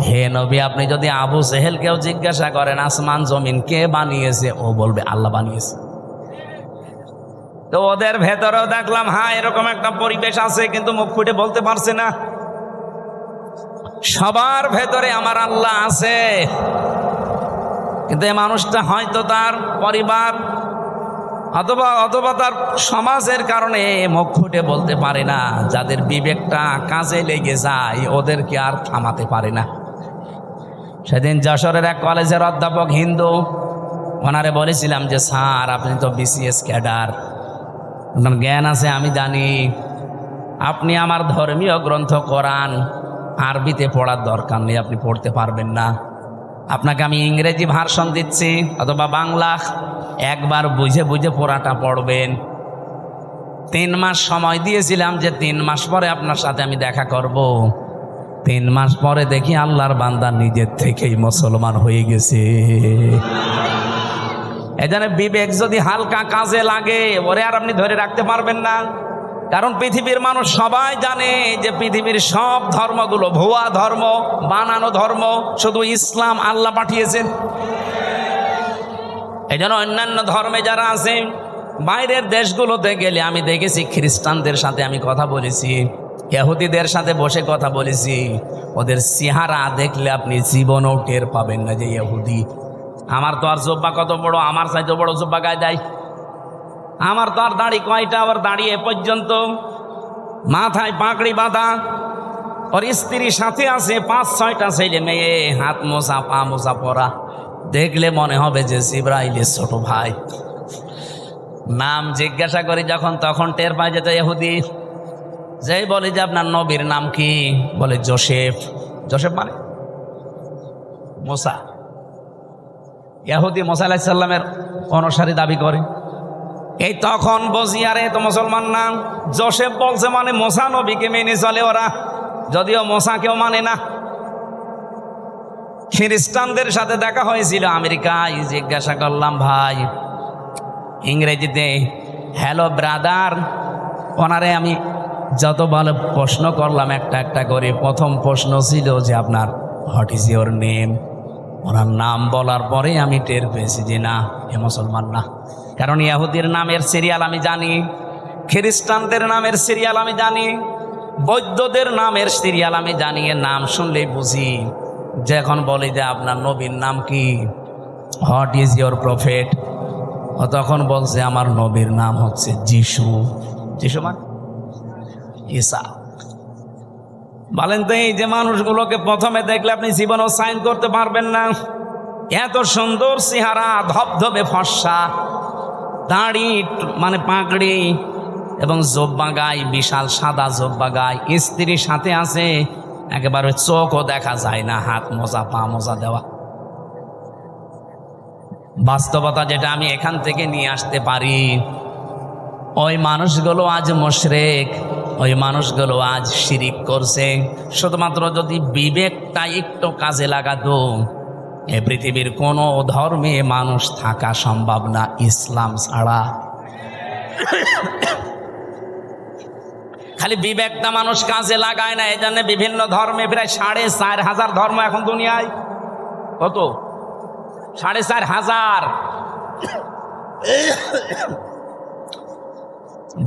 S1: হে নবী, আপনি যদি আবু জেহেলকেও জিজ্ঞাসা করেন আসমান জমিন কে বানিয়েছে, ও বলবে আল্লাহ বানিয়েছে। তো ওদের ভেতরেও দেখলাম হ্যাঁ এরকম একটা পরিবেশ আছে, কিন্তু মুখ ফুটে বলতে পারছে না। সবার ভেতরে আমার আল্লাহ আছে, কিন্তু এই মানুষটা হয়তো তার পরিবার অথবা তার সমাজের কারণে মুখ ফুটে বলতে পারে না। যাদের বিবেকটা কাজে লেগে যায় ওদেরকে আর থামাতে পারে না। সেদিন যশোরের এক কলেজের অধ্যাপক হিন্দু, ওনারে বলেছিলাম যে স্যার আপনি তো BCS ক্যাডার, আপনার জ্ঞান আছে আমি জানি, আপনি আমার ধর্মীয় গ্রন্থ কোরআন আরবিতে পড়ার দরকার নেই, আপনি পড়তে পারবেন না। আপনাকে আমি ইংরেজি ভার্সন দিচ্ছি অথবা বাংলা, একবার বুঝে বুঝে পড়াটা পড়বেন। 3 মাস সময় দিয়েছিলাম যে 3 মাস পরে আপনার সাথে আমি দেখা করব। 3 মাস পরে দেখি আল্লাহর বান্দা নিজের থেকেই মুসলমান হয়ে গেছে। এজন্য বিবেক যদি হালকা কাজে লাগে, ওরে আর আপনি ধরে রাখতে পারবেন না। কারণ পৃথিবীর মানুষ সবাই জানে যে পৃথিবীর সব ধর্মগুলো ভুয়া ধর্ম, বানানো ধর্ম, শুধু ইসলাম আল্লাহ পাঠিয়েছেন। এই জন্য অন্যান্য ধর্মে যারা আছে, বাইরের দেশগুলোতে গেলে আমি দেখেছি খ্রিস্টানদের সাথে আমি কথা বলেছি, ইহুদিদের সাথে বসে কথা বলেছি, ওদের চেহারা দেখলে আপনি জীবনও টের পাবেন না যে ইহুদি। আমার তো আর জব্বা কত বড়, আমার চাইতে বড় জব্বা গায়ে দেয়। আমার তো আর দাড়ি কয়টা, আবার দাঁড়িয়ে পর্যন্ত, মাথায় পাগড়ি বাঁধা। ওর স্ত্রীর সাথে আছে 5-6টা ছেলে মেয়ে, হাত মোছা পা মোছা পরা। দেখলে মনে হবে যে জিবরাইলের ছোট ভাই। নাম জিজ্ঞাসা করি যখন, তখন টের পাই যে ইহুদি। যেই বলি যে আপনার নবীর নাম কি, বলে জোসেফ। জোসেফ মানে মুসা। ইহুদি মুসা আলাইহিস সালামের অনুসারী দাবি করে। এই তখন বুঝি আরে তো মুসলমান নাম। জোসেফ বলছে মানে মুসা নবীকে মেনে চলে ওরা, যদিও মুসা কেউ মানে না। খ্রিস্টানদের সাথে দেখা হয়েছিল আমেরিকায়। জিজ্ঞাসা করলাম ভাই ইংরেজিতে হ্যালো ব্রাদার, ওনারে আমি যত ভালো প্রশ্ন করলাম একটা একটা করে, প্রথম প্রশ্ন ছিল যে আপনার হোয়াট ইজ ইয়োর নেম। ওনার নাম বলার পরে আমি টের পেয়েছি যে না, এ মুসলমান না। কারণ ইহুদির নামের সিরিয়াল আমি জানি, খ্রিস্টানদের নামের সিরিয়াল আমি জানি, বৌদ্ধদের নামের সিরিয়াল আমি জানি। এর নাম শুনলেই বুঝি। যখন বলি যে আপনার নবীর নাম কি, হোয়াট ইজ ইয়োর প্রফেট, ও তখন বলছে আমার নবীর নাম হচ্ছে যিশু। যিশু মানে ঈসা। বলেন তো এই যে মানুষগুলোকে প্রথমে দেখলে আপনি জীবনেও সাইন করতে পারবেন না। এত সুন্দর চেহারা, ধবধবে ফর্সা, দাড়ি মানে পাগড়ি এবং জব্বা গায়ে, বিশাল সাদা জব্বা গায়ে, স্ত্রীর সাথে আছে, একেবারে চোখও দেখা যায় না, হাত মোজা পা মোজা দেওয়া। বাস্তবতা যেটা আমি এখান থেকে নিয়ে আসতে পারি, ওই মানুষগুলো আজ মুশরিক, ওই মানুষগুলো আজ শিরিক করছে। শুধুমাত্র যদি বিবেকটা একটু কাজে লাগাতো, এ পৃথিবীর কোনো ধর্মে মানুষ থাকা সম্ভব না ইসলাম ছাড়া। খালি বিবেকটা মানুষ কাজে লাগায় না, এই জন্য বিভিন্ন ধর্মে প্রায় 4,500 ধর্ম এখন দুনিয়ায়। কত? 4,500।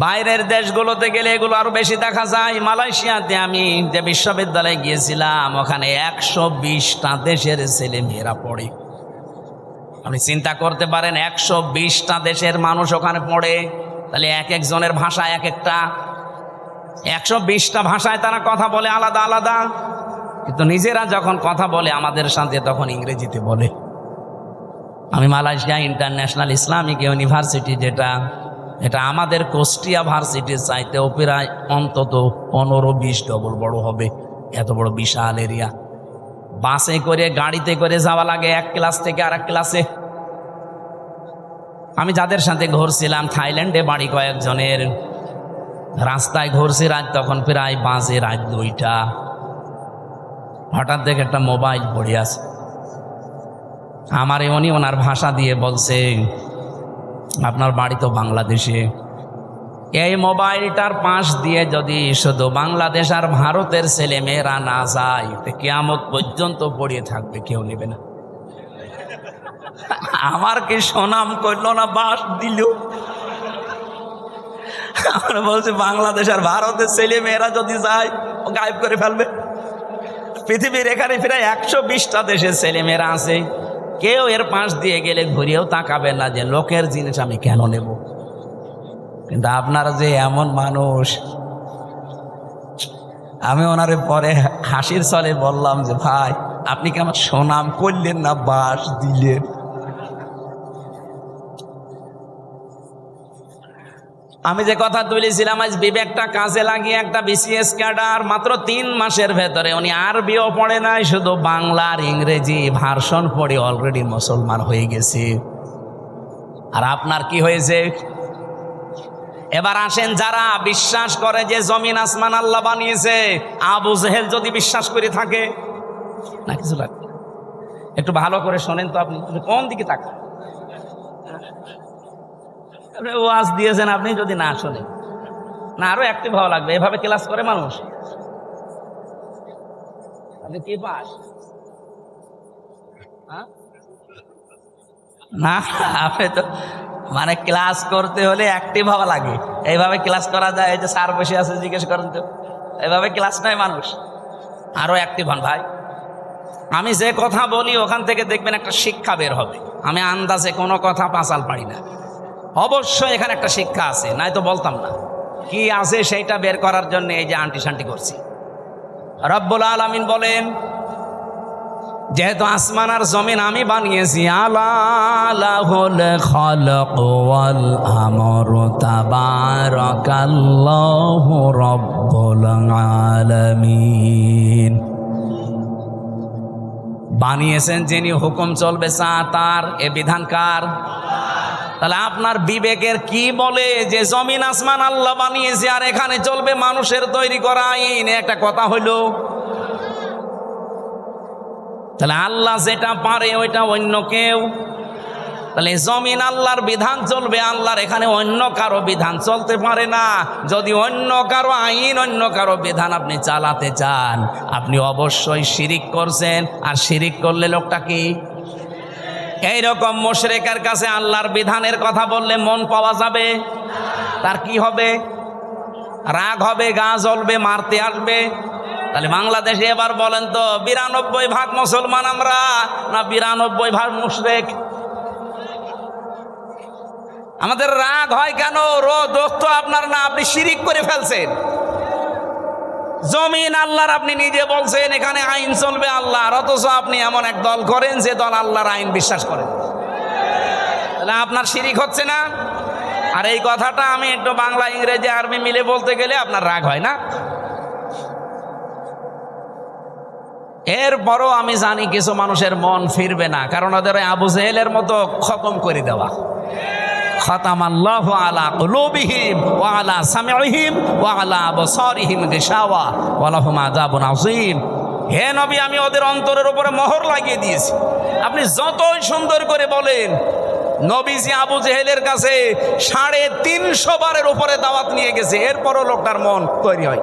S1: বাইরের দেশগুলোতে গেলে এগুলো আরো বেশি দেখা যায়। মালয়েশিয়াতে আমি যে বিশ্ববিদ্যালয়ে গিয়েছিলাম, ওখানে 120টা দেশের ছেলে মেয়েরা পড়ে। আপনি চিন্তা করতে পারেন 120টা দেশের মানুষ ওখানে পড়ে, তাহলে এক একজনের ভাষা এক একটা, 120টা ভাষায় তারা কথা বলে আলাদা আলাদা, কিন্তু নিজেরা যখন কথা বলে আমাদের সাথে তখন ইংরেজিতে বলে। আমি মালয়েশিয়া ইন্টারন্যাশনাল ইসলামিক ইউনিভার্সিটি, এটা আমাদের কুষ্টিয়া ভার্সিটির চাইতেও প্রায় অন্তত 15-20 ডবল বড় হবে, এত বড় বিশাল এরিয়া। বাসে করে গাড়িতে করে যাওয়া লাগে এক ক্লাস থেকে আর এক ক্লাসে। আমি যাদের সাথে ঘুরছিলাম থাইল্যান্ডে বাড়ি কয়েকজনের, রাস্তায় ঘুরছি রাত তখন প্রায় বাজে রাত 2টা। হঠাৎ দেখে একটা মোবাইল পড়ে আছে। আমারে উনি ওনার ভাষা দিয়ে বলছে আপনার বাড়ি তো বাংলাদেশে। এই মোবাইলটার পাশ দিয়ে যদি শুধু বাংলাদেশ আর ভারতের ছেলে মেয়েরা না যায়, কিয়ামত পর্যন্ত পড়িয়ে থাকবে, কেউ নেবে না। আমার কি সুনাম করলো না, বাস দিল। আমরা বলছি বাংলাদেশ আর ভারতের ছেলে মেয়েরা যদি যায়, ও গায়েব করে ফেলবে। পৃথিবীর এখানে প্রায় 120টা দেশের ছেলে মেয়েরা আছে, কেউ এর পাশ দিয়ে গেলে ঘুরিয়েও তাকাবে না যে লোকের জিনিস আমি কেন নেব। কিন্তু আপনারা যে এমন মানুষ, আমি ওনারে পরে হাসির ছলে বললাম যে ভাই আপনি কি আমার সুনাম করলেন না, বাস দিলেন। আমি যে কথা তুলেছিলাম, আজ বিবেকটা কাজে লাগিয়ে একটা বিসিএস ক্যাডার মাত্র 3 মাসের ভেতরে, উনি আরবিও পড়ে নাই, শুধু বাংলা আর ইংরেজি ভার্সন পড়ে অলরেডি মুসলমান হয়ে গেছে। আর আপনার কি হয়েছে? এবার আসেন, যারা বিশ্বাস করে যে জমিন আসমান আল্লাহ বানিয়েছে, আবু জেহেল যদি বিশ্বাস করে থাকে, না কিছু লাগবে, একটু ভালো করে শোনেন তো, আপনি কোন দিকে তাকান? ওয়াজ দিয়েছেন আপনি, যদি না শোনেন না আরো অ্যাক্টিভ হওয়া লাগবে। এভাবে ক্লাস করে মানুষ? আপনি কি পাস? না, আপনি তো মানে ক্লাস করতে হলে অ্যাক্টিভ হওয়া লাগে। এইভাবে ক্লাস করা যায়? এই যে স্যার বসে আছে, জিজ্ঞেস করেন তো, এইভাবে ক্লাস নয় মানুষ। আরো অ্যাক্টিভ হন ভাই। আমি যে কথা বলি ওখান থেকে দেখবেন একটা শিক্ষা বের হবে। আমি আন্দাজে কোনো কথা পাঁচাল পারি না, অবশ্যই এখানে একটা শিক্ষা আছে, নাই তো বলতাম না। কি আছে সেইটা বের করার জন্য এই যে আন্টি শান্টি করছি। রব্বুল আলামিন বলেন যেহেতু আসমান আর জমিন আমি বানিয়েছি, আলা লাহুল খালাক ওয়াল আমরু তাবারাকাল্লাহু রাব্বুল আলামিন। বানিয়েছেন যিনি, হুকুম চলবে তার, এ বিধান কার? তাহলে আপনার বিবেকের কি বলে যে জমিন আসমান আল্লাহ বানিয়েছে আর এখানে চলবে মানুষের তৈরি করা আইন? একটা কথা হইল। তাহলে আল্লাহ যেটা পারে ওইটা অন্য কেউ, তাহলে জমিন আল্লাহর বিধান চলবে, আল্লাহর এখানে অন্য কারো বিধান চলতে পারে না। যদি অন্য কারো আইন, অন্য কারো বিধান আপনি চালাতে চান, আপনি অবশ্যই শিরিক করছেন। আর শিরিক করলে লোকটা কি? এইরকম মুশরিকের কাছে আল্লাহর বিধানের কথা বললে মন পাওয়া যাবে? তার কি হবে? রাগ হবে, গা জ্বলবে, মারতে আসবে। তাহলে বাংলাদেশে এবার বলেন তো 92% মুসলমান আমরা না 92% মুশরিক? আমাদের রাগ হয় কেন? দোষ তো আপনার না, আপনি শিরিক করে ফেলছেন। জমিন আল্লাহর, আপনি নিজে বলছেন এখানে আইন চলবে আল্লাহর, অথচ আপনি এমন এক দল করেন যে দল আল্লাহর আইন বিশ্বাস করে। তাহলে আপনার শিরিক হচ্ছে না? আর এই কথাটা আমি একটু বাংলা, ইংরেজি, আরবি মিলে বলতে গেলে আপনার রাগ হয় না? এরপরও আমি জানি কিছু মানুষের মন ফিরবে না, কারণ ওদের আবু জেহেলের মতো খতম করে দেওয়া। খাতামাল্লাহু আলা কুলুবিহিম ওয়া আলা সামিইহিম ওয়া আলা আবসারিহিম গিশাওয়া ওয়া লাহুম আযাবুন আযীম। হে নবী, আমি ওদের অন্তরের উপরে মোহর লাগিয়ে দিয়েছি। আপনি যতই সুন্দর করে বলেন, নবীজি আবু জেহেলের কাছে 350 বারের উপরে দাওয়াত নিয়ে গেছে, এরপরও লোকটার মন তৈরি হয়।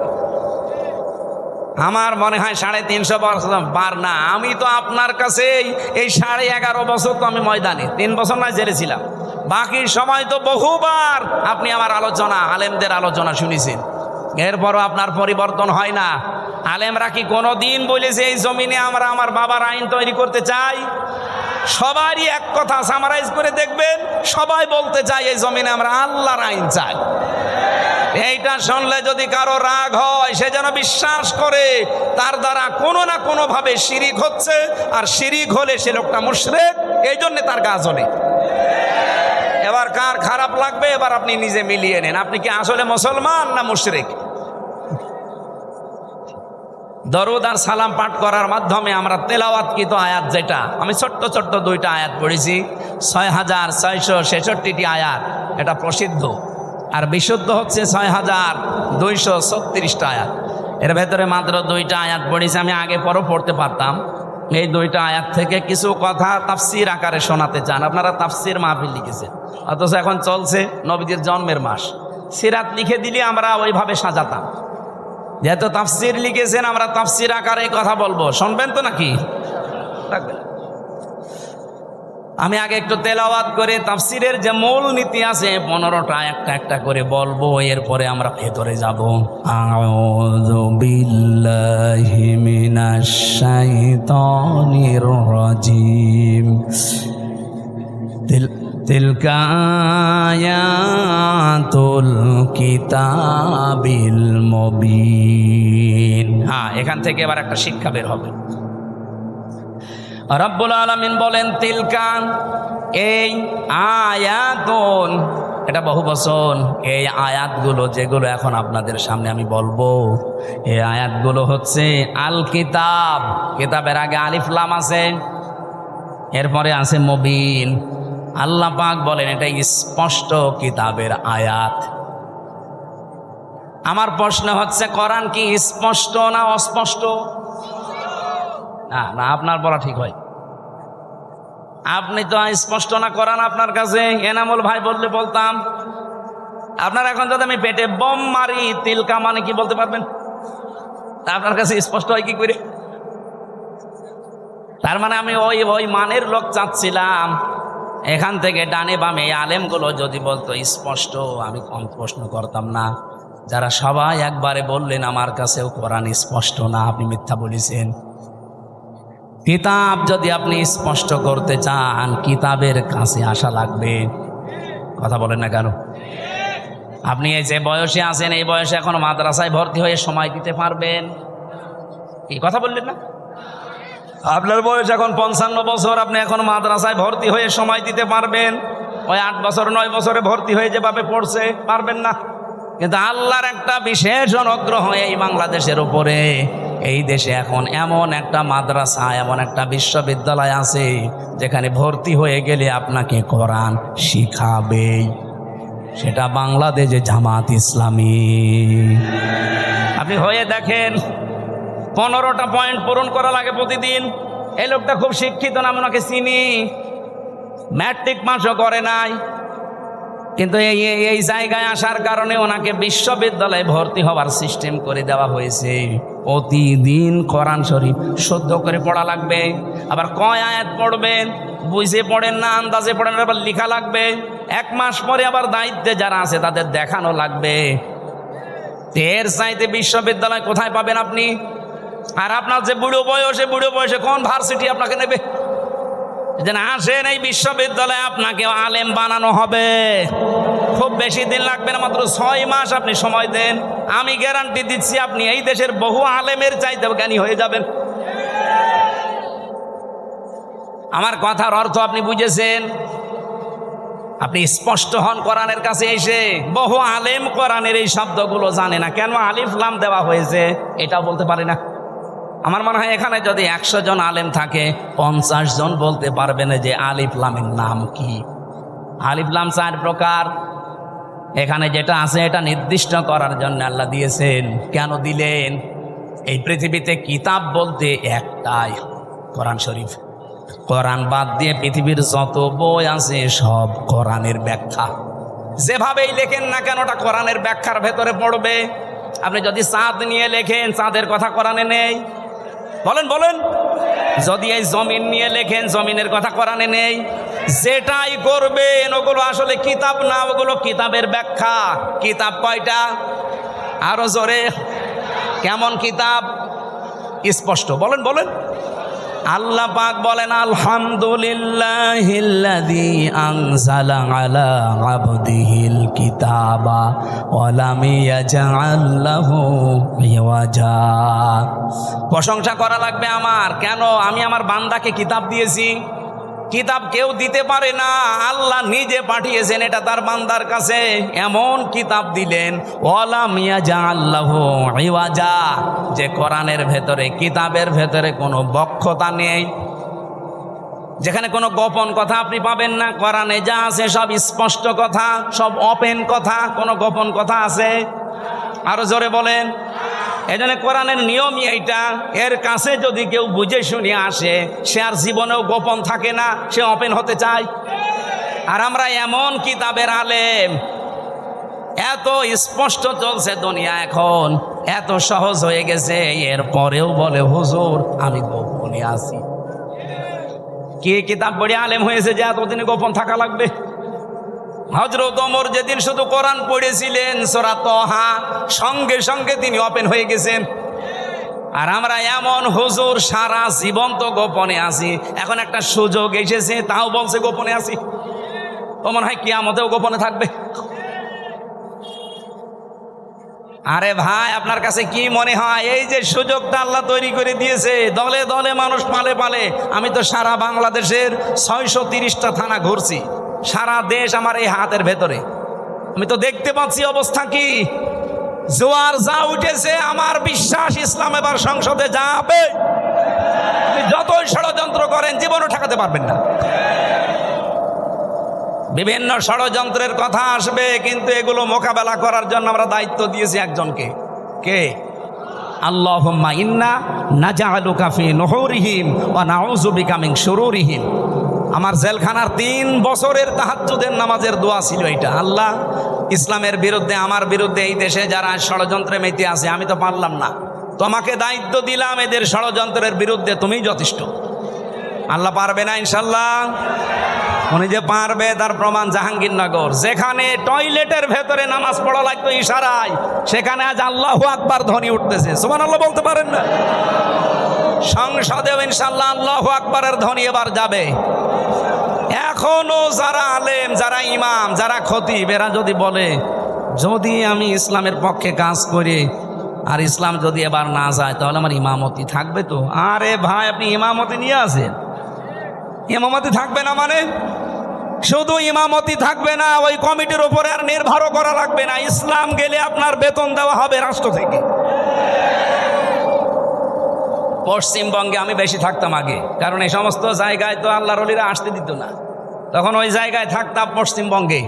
S1: আমার মনে হয় 350 বার না, আমি তো আপনার কাছে এই 11.5 বছর তো আমি ময়দানে, 3 বছর নয় জেলে ছিলাম, বাকি সময় তো বহুবার আপনি আমার আলোচনা, আলেমদের আলোচনা শুনেছেন, এরপরও আপনার পরিবর্তন হয় না। আলেমরা কি কোনো দিন বলেছে এই জমিনে আমরা আমার বাবার আইন তৈরি করতে চাই? সবারই এক কথা সামারাইজ করে দেখবেন, সবাই বলতে চাই এই জমিনে আমরা আল্লাহর আইন চাই। এইটা শুনলে যদি কারো রাগ হয়, সে যেন বিশ্বাস করে তার দ্বারা কোনো না কোনো ভাবে শিরিক হচ্ছে, আর শিরিক হলে সে লোকটা মুশরিক, এই জন্য তার গা জ্বলে। এবার কার খারাপ লাগবে এবার আপনি নিজে মিলিয়ে নেন, আপনি কি আসলে মুসলমান না মুশরিক? দরুদ আর সালাম পাঠ করার মাধ্যমে আমরা তেলাওয়াতকৃত আয়াত, যেটা আমি ছোট্ট ছোট্ট 2টা আয়াত পড়েছি, 6666টি আয়াত, এটা প্রসিদ্ধ, আর বিশুদ্ধ হচ্ছে 6236টা আয়াত। এর ভেতরে মাত্র 2টা আয়াত পড়েছি, আমি আগে পরও পড়তে পারতাম। এই 2টা আয়াত থেকে কিছু কথা তাফসির আকারে শোনাতে চান। আপনারা তাফসির মাহফিল লিখেছেন, অথচ এখন চলছে নবীদের জন্মের মাস, সিরাত লিখে দিলে আমরা ওইভাবে সাজাতাম। যেহেতু তাফসির লিখেছেন, আমরা তাফসির আকারে কথা বলবো, শুনবেন তো নাকি? রাখবেন। আমি আগে একটু তেলাওয়াত করে তাফসিরের যে মূল নীতি আছে 15টা একটা একটা করে বলবো, এরপরে আমরা ভেতরে যাব। আউযু বিল্লাহি মিনাশ শাইতানির রাজিম। তিলকা আয়াতুল কিতাবিল মুবিন। এখান থেকে এবার একটা শিক্ষা বের হবে। রব্বুল আলামিন বলেন তিলকা, এই আয়াতুন, এটা বহু বচন, এই আয়াতগুলো যেগুলো এখন আপনাদের সামনে আমি বলবো, এই আয়াতগুলো হচ্ছে আল কিতাব। কিতাবের আগে আলিফ লাম আছে, এরপরে আছে মুবিন। আল্লাহ পাক বলেন এটা স্পষ্ট কিতাবের আয়াত। আমার প্রশ্ন হচ্ছে, কোরআন কি স্পষ্ট না অস্পষ্ট? না না, আপনার বলা ঠিক হয়। আপনি তো স্পষ্ট না কোরআন আপনার কাছে, এনামুল ভাই বললে বলতাম। আপনার এখন যদি আমি পেটে বোম মারি, তিলকা মানে কি বলতে পারবেন? আপনার কাছে স্পষ্ট হয় কি করে? তার মানে আমি ওই মানের লোক চাচ্ছিলাম। এখান থেকে ডানে বামে আলেমগুলো যদি বলতো স্পষ্ট, আমি কম প্রশ্ন করতাম না। যারা সবাই একবারে বললেন আমার কাছেও কোরআন স্পষ্ট না, আপনি মিথ্যা বলেছেন। কিতাব যদি আপনি স্পষ্ট করতে চান, কিতাবের কাছে আসা লাগবে। কথা বলেন না কেন? আপনি এই যে বয়সে আছেন, এই বয়সে এখন মাদ্রাসায় ভর্তি হয়ে সময় দিতে পারবেন? এই কথা বললেন না? আপনার বয়স এখন 55 বছর, আপনি এখন মাদ্রাসায় ভর্তি হয়ে সময় দিতে পারবেন? ওই 8 বছর 9 বছরে ভর্তি হয়ে যেভাবে পড়ছে পারবেন না। কিন্তু আল্লাহর একটা বিশেষ অনুগ্রহ এই বাংলাদেশের উপরে, এই দেশে এখন এমন একটা মাদ্রাসা, এমন একটা বিশ্ববিদ্যালয় আছে যেখানে ভর্তি হয়ে গেলে আপনাকে কোরআন শিখাবেই। সেটা বাংলাদেশে জামাত ইসলামী। আপনি হয়ে দেখেন, 15টা পয়েন্ট পূরণ করা লাগে প্রতিদিন। এই লোকটা খুব শিক্ষিত না, আমি ওনাকে চিনি, ম্যাট্রিক পাসও করে নাই, কিন্তু এই জায়গায় আসার কারণে ওনাকে বিশ্ববিদ্যালয়ে ভর্তি হওয়ার সিস্টেম করে দেওয়া হয়েছে। প্রতিদিন কোরআন শরীফ শুদ্ধ করে পড়া লাগবে, আবার কয় আয়াত পড়বেন বুঝে পড়েন না, আন্দাজে পড়েন, আবার লেখা লাগবে। 1 মাস পরে আবার দায়িত্বে যারা আছে তাদের দেখানো লাগবে। এর চাইতে বিশ্ববিদ্যালয় কোথায় পাবেন আপনি? আর আপনার যে বুড়ো বয়সে কোন ভার্সিটি আপনাকে নেবে? যেন আসেন এই বিশ্ববিদ্যালয়ে আপনাকে আলেম বানানো হবে। খুব বেশি দিন লাগবে না, মাত্র 6 মাস আপনি সময় দেন, আমি গ্যারান্টি দিচ্ছি আপনি এই দেশের বহু আলেমের চাইতে জ্ঞানী হয়ে যাবেন। আমার কথার অর্থ আপনি বুঝেছেন? আপনি স্পষ্ট হন কোরআনের কাছে এসে। বহু আলেম কোরআনের এই শব্দগুলো জানে না, কেন আলিফ লাম দেওয়া হয়েছে এটাও বলতে পারে না। আমার মনে হয় এখানে যদি 100 জন আলেম থাকে, 50 জন বলতে পারবে না যে আলিফ লামের নাম কি। আলিফ লাম 4 প্রকার, এখানে যেটা আছে এটা নির্দিষ্ট করার জন্য আল্লাহ দিয়েছেন। কেন দিলেন? এই পৃথিবীতে কিতাব বলতে একটাই, কোরআন শরীফ। কোরআন বাদ দিয়ে পৃথিবীর যত বই আছে সব কোরআনের ব্যাখ্যা। যেভাবেই লেখেন না কেন ওটা কোরআনের ব্যাখ্যার ভেতরে পড়বে। আপনি যদি চাঁদ নিয়ে লেখেন, চাঁদের কথা কোরআনে নেই, বলেন। যদি এই জমিন নিয়ে লেখেন, জমিনের কথা কোরআনে নেই। যেটাই করবেন ওগুলো আসলে কিতাব না, ওগুলো কিতাবের ব্যাখ্যা। কিতাব কয়টা? আরো জোরে, কেমন কিতাব? স্পষ্ট বলেন। আল্লাহ পাক বলেন, আলহামদুলিল্লাহিল্লাযী আনজালা আলা আবদিহিল কিতাবা ওয়া লাম ইয়াজআল লাহু ইওয়াজা। প্রশংসা করা লাগবে আমার। কেন? আমি আমার বান্দাকে কিতাব দিয়েছি। কিতাব কেউ দিতে পারে না, আল্লাহ নিজে পাঠিয়েছেন এটা তার বান্দার কাছে। এমন কিতাব দিলেন, ওয়া লাম ইয়াজআল লাহু ইওয়াজা, যে কোরআনের ভেতরে, কিতাবের ভেতরে কোনো বক্ষতা নেই, যেখানে কোনো গোপন কথা আপনি পাবেন না। কোরআনে যা আছে সব স্পষ্ট কথা, সব ওপেন কথা, কোনো গোপন কথা আছে? আরো জোরে বলেন। এই জন্য কোরআনের নিয়মই এইটা, এর কাছে যদি কেউ বুঝে শুনে আসে, সে আর জীবনেও গোপন থাকে না, সে ওপেন হতে চায়। আর আমরা এমন কিতাবের আলেম, এত স্পষ্ট চলছে দুনিয়া এখন, এত সহজ হয়ে গেছে, এরপরেও বলে হুজুর আমি গোপনে আছি। কে কিতাব পড়ে আলেম হয়েছে যে এতদিনে গোপন থাকা লাগবে? হযরত ওমর যেদিন শুধু কোরআন পড়েছিলেন সূরা তাহা, সঙ্গে সঙ্গে তিনি ওপেন হয়ে গেছেন। আর আমরা এমন হুজুর সারা জীবন তো গোপনে আছি, এখন একটা সুযোগ এসেছে তাও বলছে গোপনে আছি। ও মনে হয় কিয়ামতেও গোপনে থাকবে। আরে ভাই, আপনার কাছে কি মনে হয় এই যে সুযোগটা আল্লাহ তৈরি করে দিয়েছে, দলে দলে মানুষ পালে পালে। আমি তো সারা বাংলাদেশের 630টা থানা ঘুরছি, সারা দেশ আমার এই হাতের ভেতরে। আমি তো দেখতে পাচ্ছি অবস্থা কি। জোয়ার যা উঠেছে, আমার বিশ্বাস ইসলাম এবার সংসদে যাবে। যতই ষড়যন্ত্র করেন জীবনও ঠেকাতে পারবেন না। বিভিন্ন ষড়যন্ত্রের কথা আসবে, কিন্তু এগুলো মোকাবেলা করার জন্য আমরা দায়িত্ব দিয়েছি একজনকে। কে? আল্লাহুম্মা ইন্না নাজআলুকা ফি নুহুরিহিম ওয়া নাউযু বিকা মিন শুরুরিহিম। আমার জেলখানার 3 বছরের তাহাজ্জুদের নামাজের দোয়া ছিল এটা। আল্লাহ, ইসলামের বিরুদ্ধে, আমার বিরুদ্ধে এই দেশে যারা ষড়যন্ত্রে মেতে আছে, আমি তো পারলাম না, তোমাকে দায়িত্ব দিলাম, এদের ষড়যন্ত্রের বিরুদ্ধে তুমিই যথেষ্ট। আল্লাহ পারবে না ইনশাল্লাহ? উনি যে পারবে তার প্রমাণ জাহাঙ্গীরনগর, যেখানে টয়লেটের ভেতরে নামাজ পড়া লাগতো ইশারায়, সেখানে আজ আল্লাহু আকবার ধ্বনি উঠতেছে। সুবহানাল্লাহ বলতে পারেন না? সংসদেও ইনশাল্লাহ আল্লাহু আকবারের ধ্বনি এবার যাবে। এখনো যারা আলেম, যারা ইমাম, যারা খতিব, এরা যদি বলে যদি আমি ইসলামের পক্ষে কাজ করি, আর ইসলাম যদি এবার না যায় তাহলে আমার ইমামতি থাকবে তো? আরে ভাই, আপনি ইমামতি নিয়ে আসেন, ইমামতি থাকবে না মানে? শুধু ইমামতি থাকবে না, ওই কমিটির উপরে আর নির্ভরও করা লাগবে না। ইসলাম গেলে আপনার বেতন দেওয়া হবে রাষ্ট্র থেকে। পশ্চিমবঙ্গে আমি বেশি থাকতাম আগে, কারণ এই সমস্ত জায়গায় তো আল্লাহর ওলিরা আসতে দিত না। তখন ওই জায়গায় থাকতাম পশ্চিমবঙ্গে।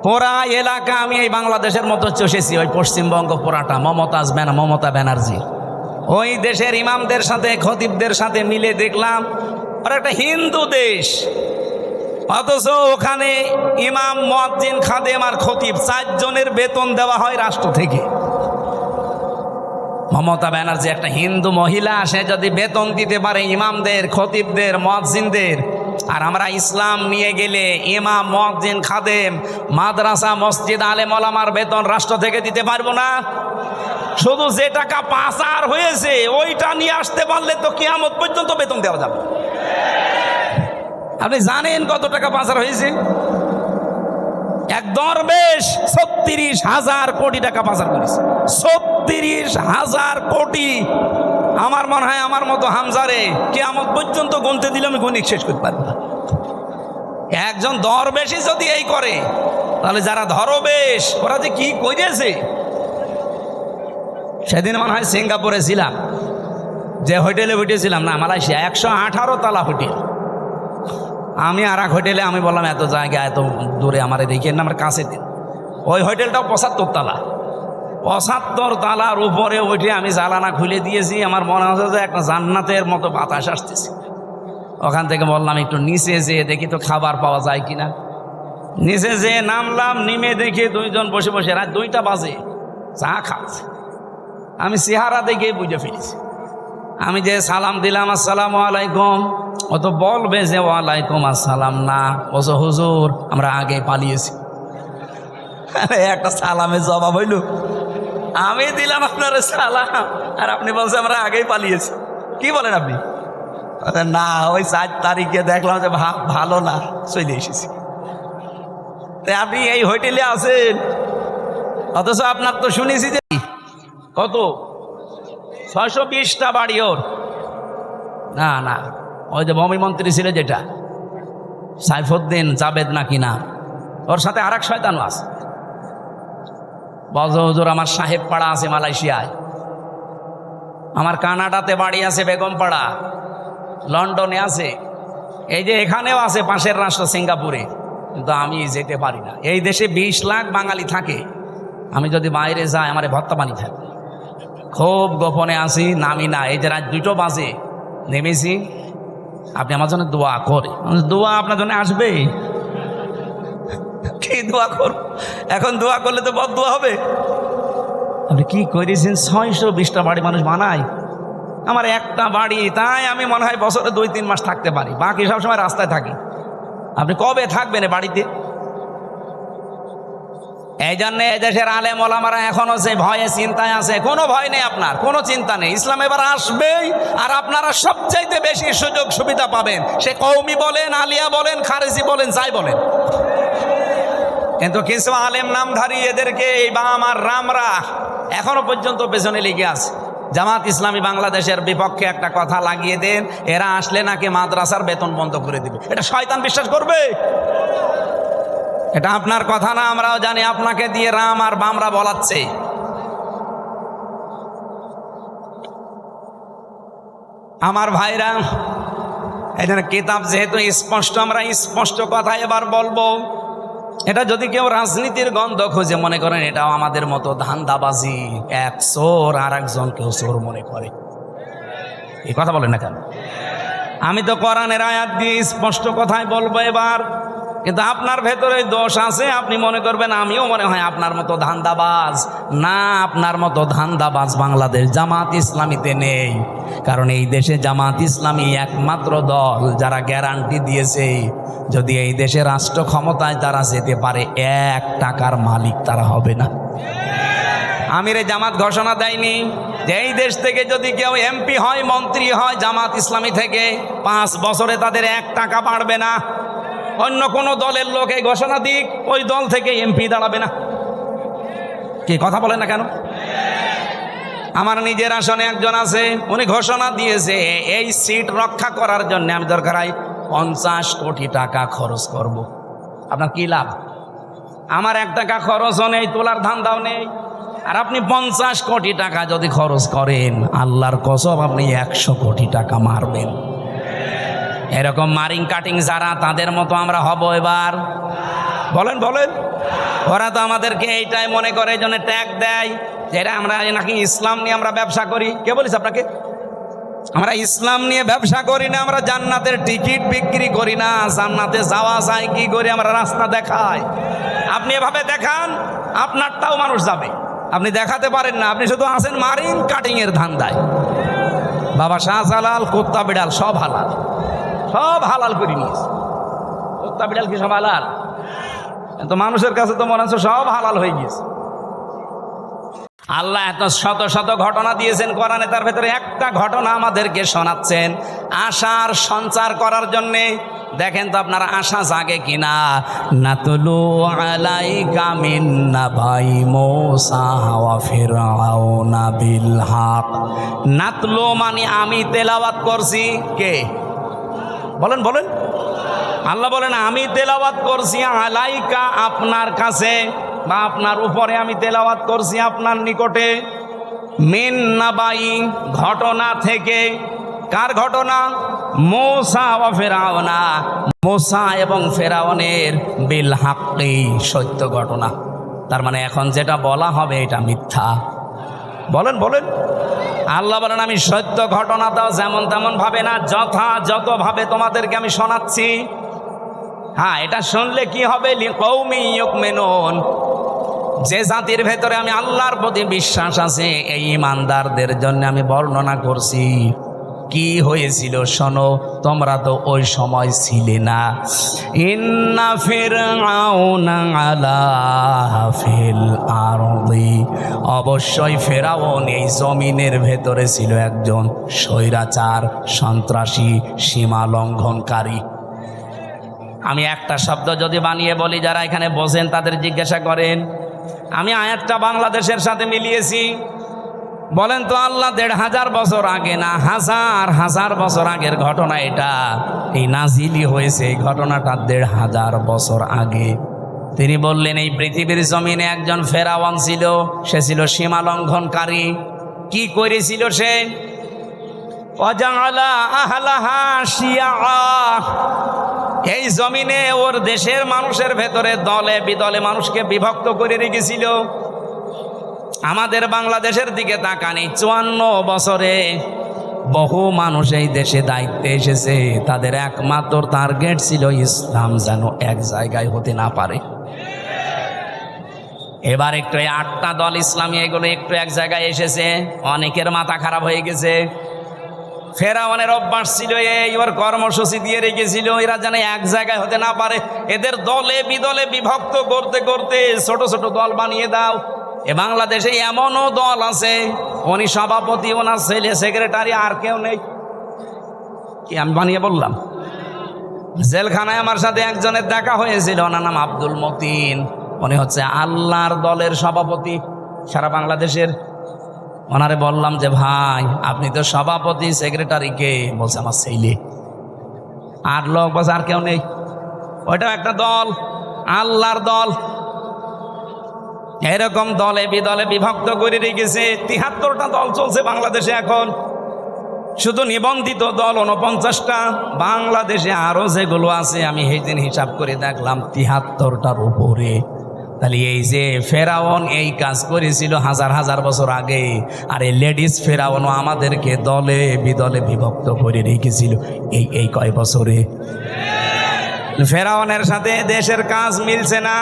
S1: পুরা এলাকা আমি এই বাংলাদেশের মতো চষেছি, ওই পশ্চিমবঙ্গ পুরাটা মমতা ব্যানার্জি। ওই দেশের ইমামদের সাথে খতিবদের সাথে মিলে দেখলাম ওরা একটা হিন্দু দেশ, অথচ ওখানে ইমাম, মুয়াজ্জিন, খাদেম আর খতিব 4 জনের বেতন দেওয়া হয় রাষ্ট্র থেকে। মমতা ব্যানার্জি একটা হিন্দু মহিলা, সে যদি বেতন দিতে পারে ইমামদের, খতিবদের, মুয়াজ্জিনদের, আর আমরা ইসলাম নিয়ে গেলে ইমাম, মুয়াজ্জিন, খাদেম, মাদ্রাসা, মসজিদ, আলেম ওলামার বেতন রাষ্ট্র থেকে দিতে পারবো না? শুধু যে টাকা পাচার হয়েছে ওইটা নিয়ে আসতে পারলে তো কিয়ামত পর্যন্ত বেতন দেওয়া যাবে। আপনি জানেন কত টাকা পাচার হয়েছে? এক দরবেশ 36,000 কোটি টাকা পাচার করেছে। 36,000 কোটি। আমার মনে হয় আমার মতো হামজারে কিয়ামত পর্যন্ত গুনতে দিলে আমি গণিত শেষ করতে পারবো না। একজন দরবেশই যদি এই করে, তাহলে যারা ধরবেশ ওরা যে কি করেছে। সেদিন মনে হয় সিঙ্গাপুরে ছিলাম, যে হোটেলে উঠেছিলাম না, মালয়েশিয়া, 118 তলা হোটেল। আমি আর এক হোটেলে আমি বললাম এত জায়গা এত দূরে আমার দেখিয়ে না, আমার কাছে দিন। ওই হোটেলটাও 75 তলা। 75 তলার উপরে উঠে আমি জ্বালানা খুলে দিয়েছি, আমার মনে হচ্ছে যে একটা জান্নাতের মতো বাতাস আসতেছে। ওখান থেকে বললাম একটু নিচে যেয়ে দেখি তো খাবার পাওয়া যায় কিনা। নিচে যেয়ে নামলাম, নেমে দেখি 2 জন বসে বসে রাত 2টা বাজে চা খাচ্ছে। আমি চেহারা দেখে বুঝে ফেলেছি। আমি যে সালাম দিলাম আসসালামু আলাইকুম, ও তো বলবে যে ওয়ালাইকুম আসসালাম না, ও যে হুজুর আমরা আগে পালিয়েছি। একটা সালামের জবাব হইল, আমি দিলাম আপনার সালাম আর আপনি বলছেন আমরা আগেই পালিয়েছি। কি বলেন আপনি? না, ওই 4 তারিখে দেখলাম যে ভালো না, চলে এসেছি। তাই আপনি এই হোটেলে আছেন, অথচ আপনার তো শুনেছি যে কত 620টা বাড়ি ওর। না না, ওই যে ভূমি মন্ত্রী ছিল যেটা সাইফুদ্দিন জাবেদ নাকি না, ওর সাথে আর এক শয়তানও আছে। বলছে হুজুর আমার সাহেব পাড়া আছে মালয়েশিয়ায়, আমার কানাডাতে বাড়ি আছে বেগমপাড়া, লন্ডনে আছে, এই যে এখানেও আছে পাশের রাষ্ট্র সিঙ্গাপুরে, কিন্তু আমি যেতে পারি না। এই দেশে 20 লাখ বাঙালি থাকে, আমি যদি বাইরে যাই আমার ভত্তা পানি থাকে। খুব গোপনে আসি, নামি না। এই যে রাত 2টো বাজে নেমেছি, আপনি আমার জন্য দোয়া করে। দোয়া আপনার জন্য আসবে, কি দোয়া করব? এখন দোয়া করলে তো বদ দোয়া হবে। আপনি কি করেছেন? 620টা বাড়ি মানুষ বানায়, আমার একটা বাড়ি, তাই আমি মনে হয় বছরে 2-3 মাস থাকতে পারি, বাকি সবসময় রাস্তায় থাকি। আপনি কবে থাকবেন বাড়িতে? এই জন্য এদেশের আলেম ওলামারা এখনো যে ভয়ে চিন্তায় আছে। কোনো ভয় নেই, আপনার কোনো চিন্তা নেই। ইসলাম এবার আসবেই, আর আপনারা সবচাইতে বেশি সুযোগ সুবিধা পাবেন, সে কওমি বলেন, আলিয়া বলেন, খারেজি বলেন, যাই বলেন। কিন্তু কিছু আলেম নামধারী এদেরকে এই বাম আর রামরা এখনো পর্যন্ত পেছনে লেগে আছে। জামাত ইসলামী বাংলাদেশের বিপক্ষে একটা কথা লাগিয়ে দেন, এরা আসলে নাকি মাদ্রাসার বেতন বন্ধ করে দিবে। এটা শয়তান বিশ্বাস করবে? এটা আপনার কথা না, আমরাও জানি। আপনাকে দিয়ে রাম আর বামরা বলাচ্ছে। আমার ভাইরা, এখানে কিতাব যেহেতু স্পষ্ট, আমরা স্পষ্ট কথা এবার বলবো। এটা যদি কেউ রাজনীতির গন্ধ খুঁজে মনে করেন এটাও আমাদের মতো ধান্দাবাজি, এক চোর আর একজন কেউ চোর মনে করে, এই কথা বলেন না কেন? আমি তো কোরআনের আয়াত দিয়ে স্পষ্ট কথাই বলবো এবার। কিন্তু আপনার ভেতরে দোষ আছে, আপনি মনে করবেন আমিও মনে হয় আপনার মতো ধান্দাবাজ। না, আপনার মতো ধান্দাবাজ বাংলাদেশ জামাত ইসলামীতে নেই। কারণ এই দেশে জামাত ইসলামী একমাত্র দল যারা গ্যারান্টি দিয়েছে যদি এই দেশে রাষ্ট্র ক্ষমতায় তারা যেতে পারে 1 টাকার মালিক তারা হবে না। আমিরে জামাত ঘোষণা দেয়নি যে এই দেশ থেকে যদি কেউ এমপি হয়, মন্ত্রী হয় জামাত ইসলামী থেকে, 5 বছরে তাদের 1 টাকা বাড়বে না। অন্য কোনো দলের লোক এই ঘোষণা দিক, ওই দল থেকে এমপি দাঁড়াবে না। কি কথা বলেন না কেন? আমার নিজের আসনে একজন আছে, উনি ঘোষণা দিয়েছে এই সিট রক্ষা করার জন্য আমি দরকার হয় 50 কোটি টাকা খরচ করব। আপনার কি লাভ? আমার 1 টাকা খরচও নেই, তোলার ধান্দাও নেই। আর আপনি 50 কোটি টাকা যদি খরচ করেন, আল্লাহর কসম আপনি 100 কোটি টাকা মারবেন। এরকম মারিং কাটিং যারা, তাদের মতো আমরা হব এবার? বলেন বলেন। ওরা তো আমাদেরকে এইটাই মনে করে, এই জন্য ট্যাগ দেয় যেটা আমরা নাকি ইসলাম নিয়ে আমরা ব্যবসা করি। কে বলিস আপনাকে? আমরা ইসলাম নিয়ে ব্যবসা করি না, আমরা জান্নাতের টিকিট বিক্রি করি না। জান্নাতে যাওয়া যায় কি করে? আমরা রাস্তা দেখাই। আপনি এভাবে দেখান, আপনারটাও মানুষ যাবে। আপনি দেখাতে পারেন না, আপনি শুধু আছেন মারিং কাটিং এর ধান্দায়। বাবা শাহজালাল কুত্তা বিড়াল সব হালাল, সব হালাল করে নিয়েছে। কুত্তা বিড়াল কি সব হালাল? তো মানুষের কাছে তো মনে হচ্ছে সব হালাল হয়ে গিয়েছে। আল্লাহ এত শত শত ঘটনা দিয়েছেন কোরআনে, তার ভেতরে একটা ঘটনা আমাদেরকে শোনাচ্ছেন আশার সঞ্চার করার জন্যে। দেখেন তো আপনার আশা জাগে কিনা। নাতলু আলাইকা মিন নাবাই মূসা ওয়া ফিরআউনা বিল হক। নাতলু মানে আমি তেলাওয়াত করছি। কে বলেন বলেন? আল্লাহ বলেন আমি তেলাওয়াত করছি আলাইকা, আপনার কাছে বা আপনার উপরে আমি তেলাওয়াত করছি আপনার নিকটে। মিন নাবাই, ঘটনা থেকে। কার ঘটনা? মূসা ওয়া ফিরআউনা, মূসা এবং ফেরাউনের বিল হাক্কি, সত্য ঘটনা। তার মানে এখন যেটা বলা হবে এটা মিথ্যা। বলেন বলেন। আল্লাহ বলেন আমি সত্য ঘটনাটাও যেমন তেমন ভাবে না, যথাযথভাবে তোমাদেরকে আমি শোনাচ্ছি। হ্যাঁ, এটা শুনলে কি হবে? লিকৌমি ইউমিনুন, যে জাতির ভেতরে আমি আল্লাহর প্রতি বিশ্বাস আছে এই ইমানদারদের জন্য আমি বর্ণনা করছি। কি হয়েছিল শোনো, তোমরা তো ওই সময় ছিলে না। ইন্না ফিরআউনা আলা ফিল আরদি, অবশ্যই ফেরাউন এই জমিনের ভেতরে ছিল একজন স্বৈরাচার, সন্ত্রাসী, সীমা লঙ্ঘনকারী। আমি একটা শব্দ যদি বানিয়ে বলি, যারা এখানে বসেন তাদের জিজ্ঞাসা করেন, আমি আয়াতটা বাংলাদেশের সাথে মিলিয়েছি। বলেন তো আল্লাহ ১৫০০ বছর আগে না হাজার হাজার বছর আগের ঘটনা এটা? এই নাজিলি হয়েছে এই ঘটনাটা ১৫০০ বছর আগে। তিনি বললেন এই পৃথিবীর জমিনে একজন ফেরাউন ছিল, সে ছিল সীমা লঙ্ঘনকারী। কি করেছিল সে? ওয়াজআলা আহলাহা শিয়া, এই জমিনে ওর দেশের মানুষের ভেতরে দলে বিদলে মানুষকে বিভক্ত করে রেখেছিল। আমাদের বাংলাদেশের দিকে তাকানি, ৫৪ বছরে বহু মানুষ এই দেশে দায়িত্বে এসেছে, তাদের একমাত্র টার্গেট ছিল ইসলাম যেন এক জায়গায় হতে না পারে। এবার একটু ৮টা দল ইসলামী এগুলো একটু এক জায়গায় এসেছে, অনেকের মাথা খারাপ হয়ে গেছে। ফেরাউনের অভ্যাস ছিল এই, ওর কর্মসূচি দিয়ে রেখেছিল এরা যেন এক জায়গায় হতে না পারে। এদের দলে বিদলে বিভক্ত করতে করতে ছোট ছোট দল বানিয়ে দাও। এ বাংলাদেশে এমনও দল আছে, উনি সভাপতি, ওনার ছেলে সেক্রেটারি, আর কেউ নেই। কি আমি বানিয়ে বললাম? জেলখানায় আমার সাথে একজনের দেখা হয়েছিল, ওনার নাম আব্দুল মতিন। উনি হচ্ছে আল্লাহর দলের সভাপতি সারা বাংলাদেশের। ওনারে বললাম যে ভাই আপনি তো সভাপতি, সেক্রেটারি কে? বলছে আমার ছেলে। আর লোক বলছে আর কেউ নেই। ওইটাও একটা দল, আল্লাহর দল। এরকম দলে বিদলে বিভক্ত করে রেখেছে। ৭৩টা দল চলছে বাংলাদেশে এখন, শুধু নিবন্ধিত দল ৪৯টা। বাংলাদেশে আরো যেগুলো আছে আমি সেই দিন হিসাব করে দেখলাম ৭৩টার উপরে। তাহলে এই যে ফেরাউন এই কাজ করেছিল হাজার হাজার বছর আগে, আর এই লেডিস ফেরাউনও আমাদেরকে দলে বিদলে বিভক্ত করে রেখেছিল এই কয় বছরে। ফেরাউনের সাথে দেশের কাজ মিলছে না।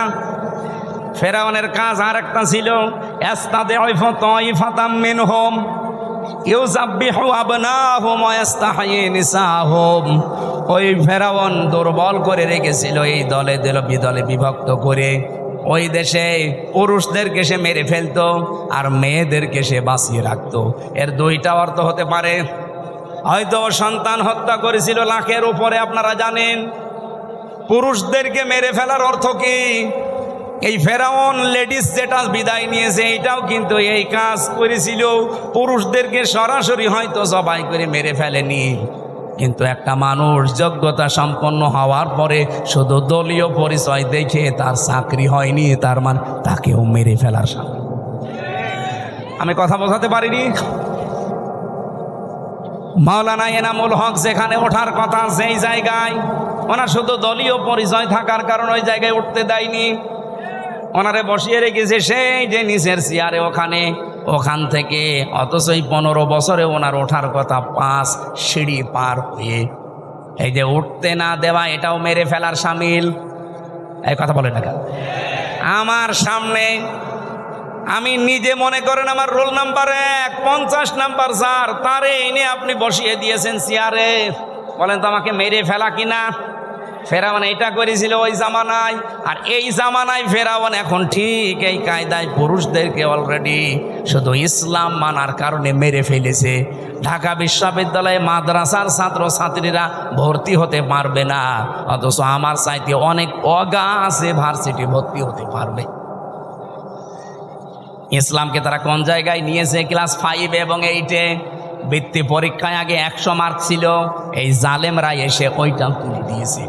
S1: ফেরাউনের কাজ আর একটা ছিল, ইস্তাদঈফু তাইফাতাম মিনহুম ইউযাব্বিহু আবনাহুম ওয়া ইস্তাহয়ী নিসাহুম। ওই ফেরাউন দুর্বল করে রেখেছিল এই দলে বিদলে বিভক্ত করে। ওই দেশে পুরুষদেরকে সে মেরে ফেলতো আর মেয়েদেরকে সে বাঁচিয়ে রাখতো। এর দুইটা অর্থ হতে পারে, হয়তো সন্তান হত্যা করেছিল লাখের উপরে, আপনারা জানেন। পুরুষদেরকে মেরে ফেলার অর্থ কি? এই ফেরাউন লেডিস যেটা বিদায় নিয়েছে এইটাও কিন্তু এই কাজ করেছিল, পুরুষদেরকে সরাসরি হয়তো জবাই করে মেরে ফেলেনি, কিন্তু একটা মানুষ যোগ্যতা সম্পন্ন হওয়ার পরে শুধু দলীয় পরিচয় দেখে তার চাকরি হয়নি, তার মানে তাকেও মেরে ফেলার সামনে। আমি কথা বোঝাতে পারিনি? মাওলানা এনামুল হক যেখানে ওঠার কথা সেই জায়গায় ওনার শুধু দলীয় পরিচয় থাকার কারণে ওই জায়গায় উঠতে দেয়নি, ওনারে বসিয়ে রেখেছে সেই যে নিচের চেয়ারে ওখান থেকে, অথচ এই 15 বছরে ওনার ওঠার কথা 5 সিঁড়ি পার হয়ে। এই যে উঠতে না দেওয়া এটাও মেরে ফেলার শামিল। এই কথা বলে না কেন? আমার সামনে আমি নিজে মনে করেন আমার রোল নাম্বার 1, 50 নাম্বার স্যার, তারে এনে আপনি বসিয়ে দিয়েছেন চেয়ারে, বলেন তো আমাকে মেরে ফেলা কিনা? ফেরাউন এটা করেছিল ওই জামানায়, আর এই জামানায় ফেরাউন এখন ঠিক এই কায়দায় পুরুষদেরকে অলরেডি শুধু ইসলাম মানার কারণে মেরে ফেলেছে। ঢাকা বিশ্ববিদ্যালয়ে মাদ্রাসার ছাত্রছাত্রীরা ভর্তি হতে পারবে না, অথচ আমার চাইতে অনেক অগা আছে ভার্সিটি ভর্তি হতে পারবে। ইসলামকে তারা কোন জায়গায় নিয়েছে? ক্লাস 5 এবং 8-এ বৃত্তি পরীক্ষায় আগে 100 মার্ক ছিল, এই জালেমরা এসে ওইটাও তুলে দিয়েছে।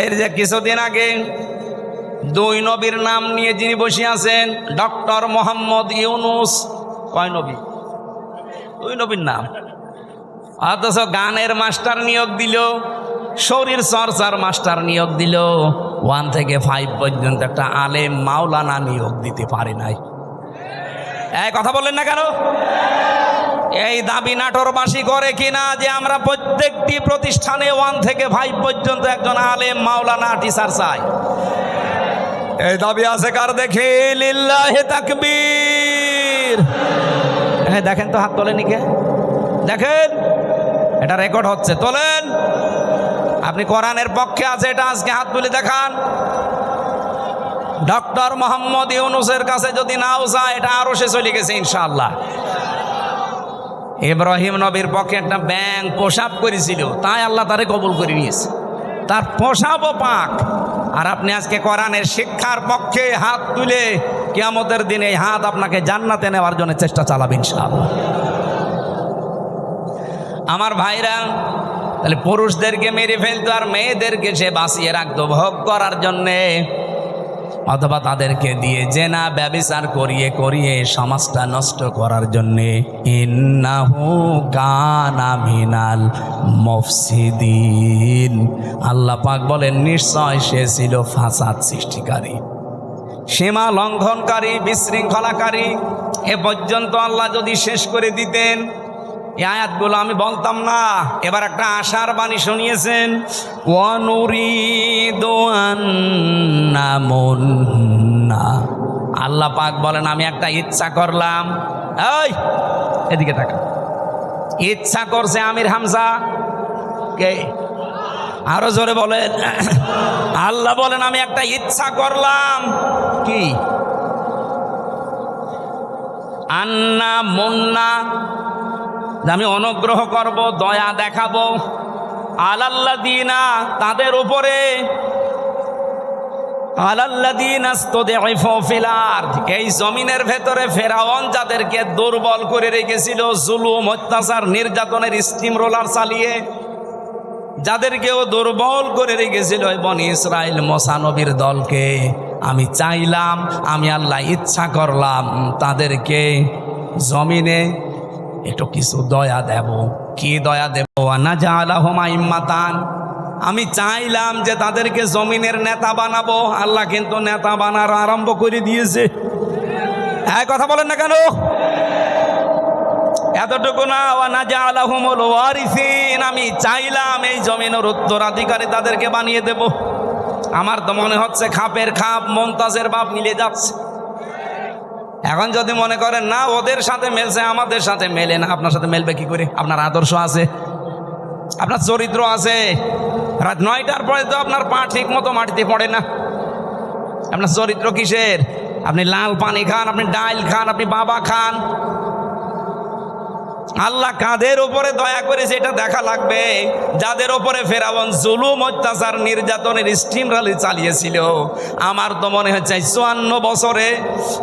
S1: এর যে কিছুদিন আগে 2 নবীর নাম নিয়ে যিনি বসে আছেন, ডক্টর মোহাম্মদ ইউনুস, কয় নবী? 2 নবীর নাম, অথচ গানের মাস্টার নিয়োগ দিল, শরীর চর্চার মাস্টার নিয়োগ দিল, 1 থেকে 5 পর্যন্ত একটা আলেম মাওলানা নিয়োগ দিতে পারে নাই। এই কথা বললেন না কেন? এই দাবি নাটোরবাসী করে কিনা যে আমরা প্রত্যেকটি প্রতিষ্ঠানে 1 থেকে 5 পর্যন্ত একজন আলেম মাওলানা টিচার চাই? এই দাবি আছে কার? দেখে লিল্লাহি তাকবীর। দেখেন তো, হাত তোলেন কে? দেখেন, এটা রেকর্ড হচ্ছে, তোলেন। আপনি কোরআনের পক্ষে আছে এটা আজকে হাত তুলে দেখান। ডক্টর মোহাম্মদ ইউনুসের কাছে যদি নাও যায়, এটা আরো সে চলে গেছে ইনশাআল্লাহ। ইব্রাহিম নবীর পক্ষে একটা ব্যাঙ প্রসাব করেছিল, তাই আল্লাহ তারে কবুল করে নিয়েছে, তার প্রসাবও পাক। আর আপনি আজকে কোরআনের শিক্ষার পক্ষে হাত তুলে কিয়ামতের দিনে এই হাত আপনাকে জান্নাতে নেওয়ার জন্য চেষ্টা চালাবেন ইনশাআল্লাহ। আমার ভাইরা, তাহলে পুরুষদেরকে মেরে ফেলতো আর মেয়েদেরকে সে বাঁচিয়ে রাখতো ভোগ করার জন্যে, অথবা তাদেরকে দিয়ে জেনা ব্যভিচার করিয়ে সমাজটা নষ্ট করার জন্যে। ইন্নাহু কানা মিনাল মুফসিদিন, আল্লাহ পাক বলেন নিশ্চয় সে ছিল ফাসাদ সৃষ্টিকারী, সীমা লঙ্ঘনকারী, বিশৃঙ্খলাকারী। এ পর্যন্ত আল্লাহ যদি শেষ করে দিতেন, এই আয়াতগুলো আমি বলতাম না। এবার একটা আশার বাণী শুনিয়েছেন, ওয়ানুরিদু আন্নামুন্না, আল্লাহ পাক বলেন আমি একটা ইচ্ছা করলাম। এই এদিকে তাকা, ইচ্ছা করছে আমির হামজা কে? আরো জোরে বলেন। আল্লাহ বলেন আমি একটা ইচ্ছা করলাম। কি? আন্না মুন্না, আমি অনুগ্রহ করব, দয়া দেখাবো, আলাল্লাযীনা, তাদের উপরে, আলাল্লাযীনা ইসতুদঈফু ফিল আরদ, এই জমিনের ভেতরে ফেরাউন যাদেরকে দুর্বল করে রেখেছিল, জুলুম, অত্যাচার, নির্যাতনের স্টিম রোলার চালিয়ে যাদেরকেও দুর্বল করে রেখেছিল বনি ইসরাইল মুসা নবীর দলকে, আমি চাইলাম, আমি আল্লাহ ইচ্ছা করলাম তাদেরকে জমিনে একটু কিছু দয়া দেব। কি দয়া দেব? ওয়ানাজআলাহুম আইম্মাতান, আমি চাইলাম যে তাদেরকে জমিনের নেতা বানাবো। আল্লাহ কিন্তু নেতা বানার আরম্ভ করে দিয়েছে। হ্যাঁ, কথা বলেন না কেন? এতটুকু না, ওয়ানাজআলাহুমুল ওয়ারিসিন, আমি চাইলাম এই জমিনের উত্তরাধিকারী তাদেরকে বানিয়ে দেব। আমার তো মনে হচ্ছে খাপের খাপ মুমতাজের বাপ মিলে যাচ্ছে। এখন যদি মনে করেন না ওদের সাথে মেলছে, আমাদের সাথে মেলে না, আপনার সাথে মেলবে কি করে? আপনার আদর্শ আছে, আপনার চরিত্র আছে। রাত 9টার পরে তো আপনার পা ঠিক মতো মাটিতে পড়ে না। আপনার চরিত্র কিসের? আপনি লাল পানি খান, আপনি ডাল খান, আপনি বাবা খান, আল্লাহ কাদের উপরে দয়া করেছে এটা দেখা লাগবে। যাদের উপরে ফেরাউন জুলুম অত্যাচার নির্যাতনের স্টিম রালি চালিয়েছিল, আমার তো মনে হচ্ছে 54 বছরে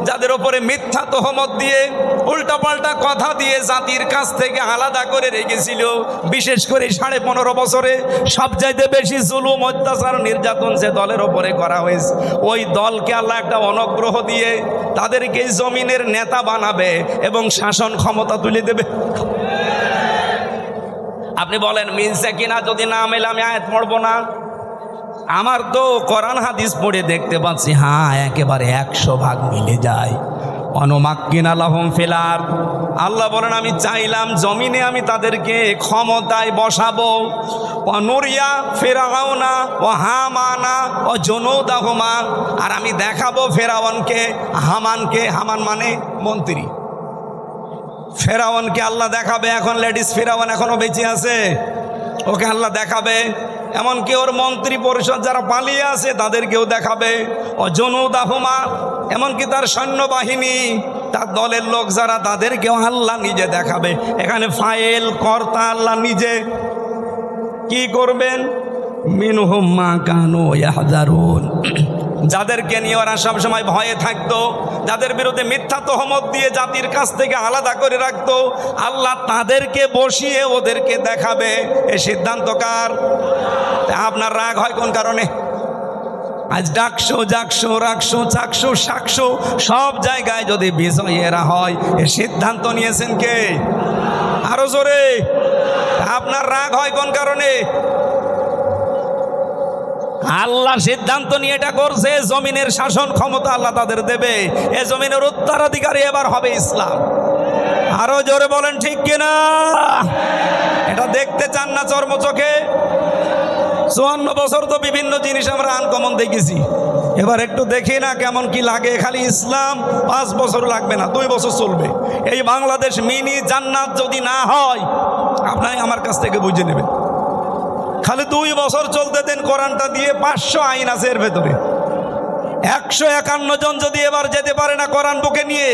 S1: যাদের উপরে মিথ্যা তহমত দিয়ে উল্টাপাল্টা কথা দিয়ে জাতির কাছ থেকে আলাদা করে রেখেছিল, বিশেষ করে 15.5 বছরে সবচাইতে বেশি জুলুম অত্যাচার নির্যাতন যে দলের ওপরে করা হয়েছে, ওই দলকে আল্লাহ একটা অনুগ্রহ দিয়ে তাদেরকে জমিনের নেতা বানাবে এবং শাসন ক্ষমতা তুলে দেবে। আপনি বলেন মিলছে কিনা? যদি না মেলে আমি আয়াত পড়বো না। আমার তো কোরআন হাদিস পড়ে দেখতে পাচ্ছি, হ্যাঁ একেবারে 100% মিলে যায়। অনুমাক্কিনা লাহুম ফিল আরদ, আল্লাহ বলেন আমি চাইলাম জমিনে আমি তাদেরকে ক্ষমতায় বসাবো। অনুরিয়া ফিরআউনা ও হামানা ও জুনুদাহুমা, আর আমি দেখাবো ফেরাউনকে হামানকে, হামান মানে মন্ত্রী, ফেরাউনকে আল্লাহ দেখাবে। এখন লেডিস ফেরাউন এখনো বেঁচে আছে, ওকে আল্লাহ দেখাবে। এমনকি ওর মন্ত্রী পরিষদ যারা পালিয়ে আছে তাদেরকেও দেখাবে। ও জুনুদাহুমা, এমনকি তার সৈন্যবাহিনী, তার দলের লোক যারা, তাদেরকেও আল্লাহ নিজে দেখাবে। এখানে ফাইল কর্তা আল্লাহ নিজে। কি করবেন? মিনহুম মা কানু ইয়াহযারুন, যাদেরকে নিয়ে ওরা সবসময় ভয়ে থাকতো, যাদের বিরুদ্ধে মিথ্যা তহমত দিয়ে জাতির কাছ থেকে আলাদা করে রাখতো, আল্লাহ তাদেরকে বসিয়ে ওদেরকে দেখাবে। এই সিদ্ধান্ত কার? আপনার রাগ হয় কোন কারণে? আজ ডাকশো জাকশো রাকশো চাকশো শাকশো সব জায়গায় যদি বিজয়ীরা হয়, এই সিদ্ধান্ত নিয়েছেন কে? আরো জোরে। আপনার রাগ হয় কোন কারণে? আল্লাহ সিদ্ধান্ত নিয়ে এটা করছে, জমিনের শাসন ক্ষমতা আল্লাহ তাদের দেবে। এ জমিনের উত্তরাধিকারী এবার হবে ইসলাম। আরো জোরে বলেন ঠিক কিনা? এটা দেখতে চান না চর্ম চোখে? 54 বছর তো বিভিন্ন জিনিস আমরা আনকমন দেখেছি, এবার একটু দেখি না কেমন কি লাগে। খালি ইসলাম 5 বছর লাগবে না, 2 বছর চলবে। এই বাংলাদেশ মিনি জান্নাত যদি না হয়, আপনারা আমার কাছ থেকে বুঝে নেবেন। খালি 2 বছর চলতে দেন কোরআনটা দিয়ে। 500 আইন আছে এর ভেতরে। 151 জন যদি এবার যেতে পারে না কোরআন বুকে নিয়ে,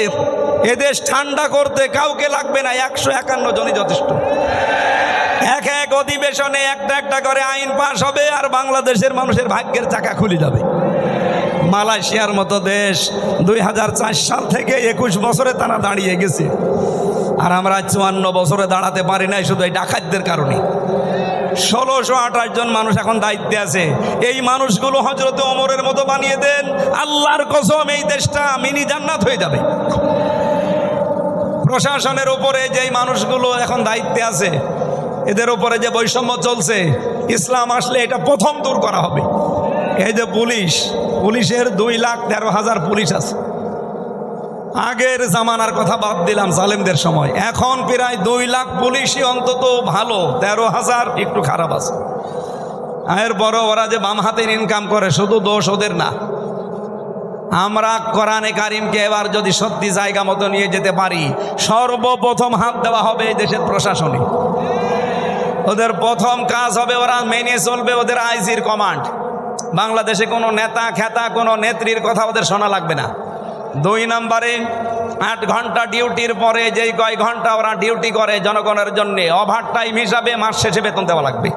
S1: এদেশ ঠান্ডা করতে কাউকে লাগবে না, 151 জনই যথেষ্ট। এক এক অধিবেশনে একটা একটা করে আইন পাশ হবে, আর বাংলাদেশের মানুষের ভাগ্যের চাকা খুলে যাবে। মালয়েশিয়ার মতো দেশ 2004 সাল থেকে 21 বছরে তারা দাঁড়িয়ে গেছে, আর আমরা 54 বছরে দাঁড়াতে পারি নাই, শুধু এই ডাকাতদের কারণে। 1628 জন মানুষ এখন দায়িত্বে আছে। এই মানুষগুলো হযরত ওমরের মতো বানিয়ে দেন, আল্লাহর কসম এই দেশটা মিনি জান্নাত হয়ে যাবে। প্রশাসনের উপরে যেই মানুষগুলো এখন দায়িত্বে আছে, এদের উপরে যে বৈষম্য চলছে, ইসলাম আসলে এটা প্রথম দূর করা হবে। এই যে পুলিশের 2,13,000 পুলিশ আছে। আগের জামানার কথা বাদ দিলাম, জালেমদের সময়, এখন প্রায় 2 লাখ পুলিশই অন্তত ভালো, 13,000 একটু খারাপ আছে। এরপরও ওরা যে বাম হাতের ইনকাম করে, শুধু দোষ ওদের না। আমরা কোরআনে কারিমকে এবার যদি সত্যি জায়গা মতো নিয়ে যেতে পারি, সর্বপ্রথম হাত দেওয়া হবে এই দেশের প্রশাসনে। ওদের প্রথম কাজ হবে, ওরা মেনে চলবে ওদের আইজির কমান্ড। বাংলাদেশে কোনো নেতা খেতা কোনো নেত্রীর কথা ওদের শোনা লাগবে না। 2 নম্বরে 8 ঘন্টা ডিউটির পরে যেই কয় ঘন্টা ওরা ডিউটি করে জনগণের জন্য, ওভার টাইম হিসাবে মাস শেষে বেতন দেওয়া লাগবে।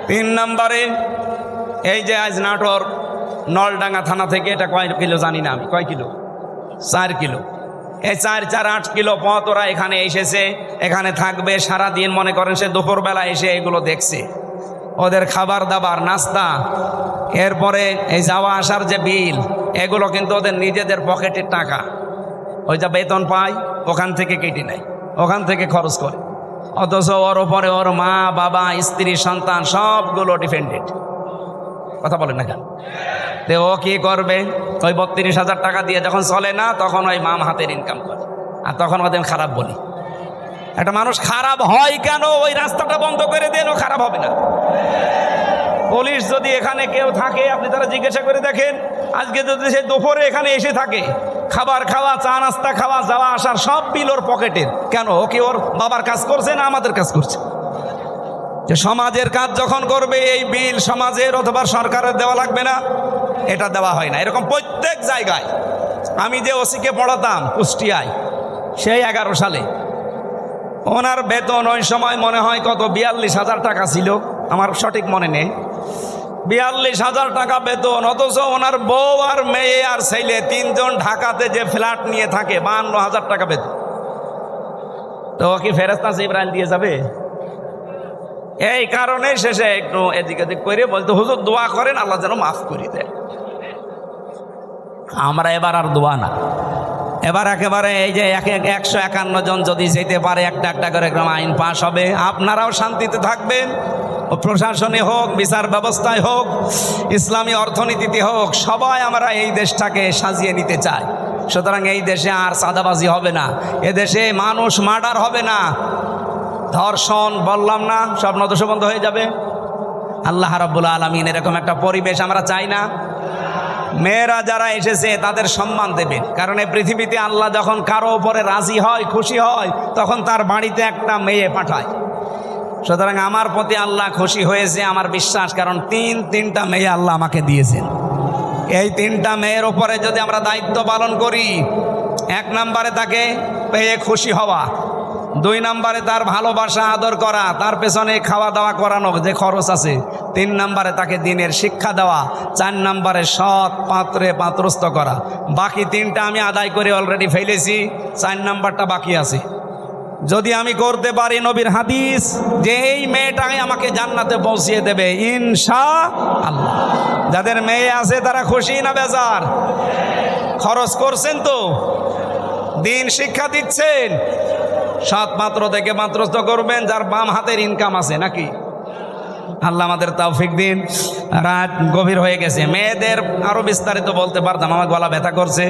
S1: 3 নম্বরে এই যে আজ নাটোর নলডাঙ্গা থানা থেকে, এটা কয় কিলো জানি না আমি, কয় কিলো? 4 কিলো। এই 4-8 কিলো পথ ওরা এখানে এসেছে, এখানে থাকবে সারাদিন। মনে করেন সে দুপুরবেলা এসে এগুলো দেখছে, ওদের খাবার দাবার নাস্তা, এরপরে এই যাওয়া আসার যে বিল, এগুলো কিন্তু ওদের নিজেদের পকেটের টাকা। ওই যা বেতন পায় ওখান থেকে কেটে নেয়, ওখান থেকে খরচ করে। অথচ ওর ওপরে ওর মা বাবা স্ত্রী সন্তান সবগুলো ডিপেন্ডেন্ট। কথা বলেন না কেন? তো ও কি করবে? ওই 32,000 টাকা দিয়ে যখন চলে না, তখন ওই মাম হাতের ইনকাম করে, আর তখন ওদের খারাপ বলি। একটা মানুষ খারাপ হয় কেন? ওই রাস্তাটা বন্ধ করে দেন, ও খারাপ হবে না। পুলিশ যদি এখানে কেউ থাকে, আপনি তারা জিজ্ঞাসা করে দেখেন, আজকে যদি সে দুপুরে এখানে এসে থাকে, খাবার খাওয়া, চা নাস্তা খাওয়া, যাওয়া আসার সব বিল ওর পকেটের। কেন? ও কি ওর বাবার কাজ করছে না আমাদের কাজ করছে? যে সমাজের কাজ যখন করবে, এই বিল সমাজের অথবা সরকারের দেওয়া লাগবে না? এটা দেওয়া হয় না। এরকম প্রত্যেক জায়গায়। আমি যে ওসিকে পড়াতাম কুষ্টিয়ায়, সেই 11 সালে ওনার বেতন ওই সময় মনে হয় কত 42,000 টাকা ছিল, আমার সঠিক মনে নেই। 42,000 টাকা বেতন, অথচ ওনার বউ আর মেয়ে আর ছেলে তিনজন ঢাকাতে যে ফ্ল্যাট নিয়ে থাকে 52,000 টাকা বেতন। তো কি ফেরেশতা জিবরাইল দিয়ে যাবে? এই কারণে শেষে একটু এদিক এদিক করে বলতে, হুজুর দোয়া করেন আল্লাহ যেন মাফ করে দেয়। আমরা এবার আর দোয়া না, এবার একেবারে এই যে 151 জন যদি যেতে পারে একটা একটা করে আইন পাশ হবে, আপনারাও শান্তিতে থাকবেন। প্রশাসনে হোক, বিচার ব্যবস্থায় হোক, ইসলামী অর্থনীতিতে হোক, সবাই আমরা এই দেশটাকে সাজিয়ে নিতে চাই। সুতরাং এই দেশে আর চাঁদাবাজি হবে না, এদেশে মানুষ মার্ডার হবে না, ধর্ষণ বললাম না, সব নদশবন্ধ হয়ে যাবে। আল্লাহ রাব্বুল আলামিন এরকম একটা পরিবেশ আমরা চাই না। মেয়েরা যারা এসেছে তাদের সম্মান দেবেন, কারণ এই পৃথিবীতে আল্লাহ যখন কারো উপরে রাজি হয়, খুশি হয়, তখন তার বাড়িতে একটা মেয়ে পাঠায়। সুতরাং আমার প্রতি আল্লাহ খুশি হয়েছে আমার বিশ্বাস, কারণ তিনটা মেয়ে আল্লাহ আমাকে দিয়েছেন। এই 3টা মেয়ের উপরে যদি আমরা দায়িত্ব পালন করি, 1 নম্বরে তাকে পেয়ে খুশি হওয়া, 2 নম্বরে তার ভালোবাসা আদর করা, তার পেছনে খাওয়া দাওয়া করানো যে খরচ আছে, 3 নম্বরে তাকে দিনের শিক্ষা দেওয়া, 4 নম্বরে সৎ পাত্রে পাত্রস্থ করা। বাকি 3টা আমি আদায় করে অলরেডি ফেলেছি, 4 নম্বরটা বাকি আছে। যদি আমি করতে পারি, নবীর হাদিস যে এই মেয়েটাকে আমাকে জান্নাতে পৌঁছিয়ে দেবে ইনশাআল্লাহ। যাদের মেয়ে আছে তারা খুশি না বেজার? খরচ করছেন তো, দিন শিক্ষা দিচ্ছেন, সৎ পাত্র থেকে পাত্রস্থ করবেন, যার বাম হাতের ইনকাম আছে নাকি। আল্লাহ আমাদের তৌফিক দিন। রাত গভীর হয়ে গেছে, মেয়েদের আরো বিস্তারিত বলতে পারতাম, আমার গলা ব্যথা করছে।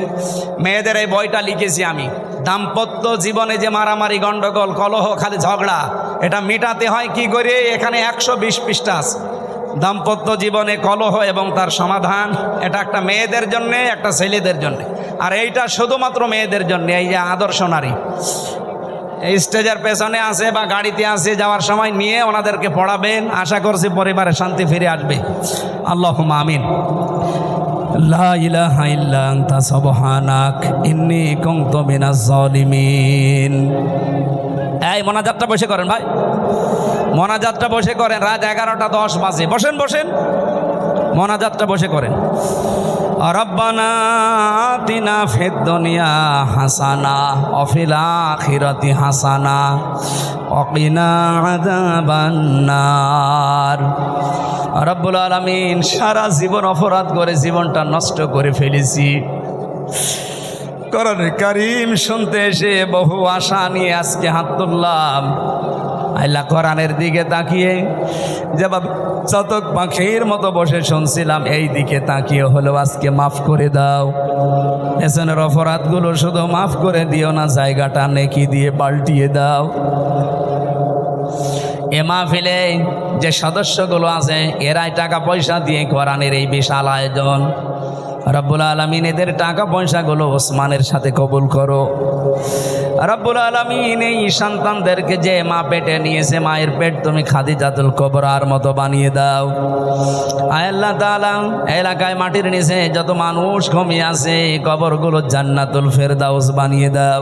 S1: মেয়েদের এই বইটা লিখেছি আমি, দাম্পত্য জীবনে যে মারামারি, গন্ডগোল, কলহ, খালি ঝগড়া, এটা মেটাতে হয় কি করে। এখানে 120 পৃষ্ঠা আছে, দাম্পত্য জীবনে কলহ এবং তার সমাধান। এটা একটা মেয়েদের জন্যে, একটা ছেলেদের জন্যে, আর এইটা শুধুমাত্র মেয়েদের জন্যে। এই যে আদর্শ নারী এই স্টেজের পেছনে আছে বা গাড়িতে আছে, যাওয়ার সময় নিয়ে ওনাদেরকে পড়াবেন। আশা করছি পরিবারে শান্তি ফিরে আসবে। আল্লাহুম্মা আমিন। লা ইলাহা ইল্লা আনতা সুবহানাক ইন্নী কুনতু মিনাজ জালিমিন। এই মোনাজাতটা বসে করেন ভাই, মোনাজাতটা বসে করেন। রাত 11:10 বাজে, বসেন বসেন, মোনাজাতটা বসে করেন। রব্বানা আতিনা ফিদ দুনিয়া হাসানা ওয়া ফিল আখিরাতি হাসানা ওয়া কিনা আযাবান নার। রব্বুল আলামিন, সারা জীবন অপরাধ করে জীবনটা নষ্ট করে ফেলেছি। কোরআন কারীম শুনতে এসে বহু আশা নিয়ে আজকে হাত তুললাম। আল্লাহ কোরআনের দিকে তাকিয়ে যেভাবে চাতক পাখির মতো বসে শুনছিলাম, এই দিকে তাকিয়ে হলো আজকে মাফ করে দাও। পেছনের অপরাধগুলো শুধু মাফ করে দিও না, জায়গাটা নেকি দিয়ে পাল্টিয়ে দাও। এ মাহফিলে যে সদস্যগুলো আছে, এরাই টাকা পয়সা দিয়ে কোরআনের এই বিশাল আয়োজন। রব্বুল আলামিন এদের টাকা পয়সাগুলো ওসমানের সাথে কবুল করো। রব্বুল আলামিন এই সন্তানদেরকে যে মা পেটে নিয়েছে, মায়ের পেট তুমি খাদিজাতুল কুবরার মতো বানিয়ে দাও। আয় আল্লাহ তাআলা, এলাকায় মাটির নিচে যত মানুষ ঘুমিয়ে আছে, কবরগুলো জান্নাতুল ফেরদাউস বানিয়ে দাও।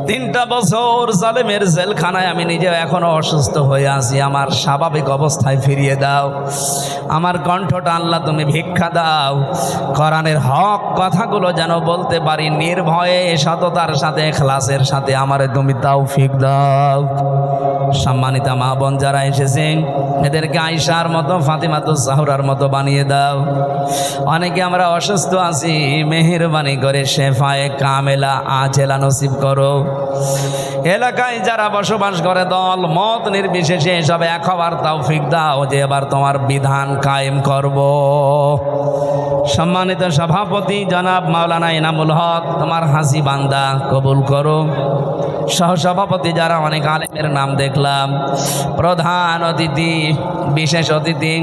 S1: 3টা বছর জালেমের জেলখানায় আমি নিজে এখনো অসুস্থ হয়ে আছি, আমার স্বাভাবিক অবস্থায় ফিরিয়ে দাও। আমার কণ্ঠটা আল্লাহ তুমি ভিক্ষা দাও, কোরআনের হক কথাগুলো যেন বলতে পারি নির্ভয়ে, সততার সাথে, ইখলাসের সাথে। আমারে তুমি তৌফিক দাও। সম্মানিতা মা বোন যারা এসেছেন, এদেরকে আয়েশার মতো, ফাতিমাতুজ জাহরার মতো বানিয়ে দাও। অনেকে আমরা অসুস্থ আছি, মেহেরবানি করে শেফায়ে কামেলা আজেলা নসিব করো। এলাকায় যারা বসবাস করে, দল মত নির্বিশেষে সব এক হবার তৌফিক দাও, যে এবার তোমার বিধান কায়েম করব। সম্মানিত সভাপতি জনাব মাওলানা ইনামুল হক, তোমার হাসি বান্দা কবুল করো। সহসভাপতি যারা, অনেক আলেমের নাম দেখলাম, প্রধান অতিথি, বিশেষ অতিথি,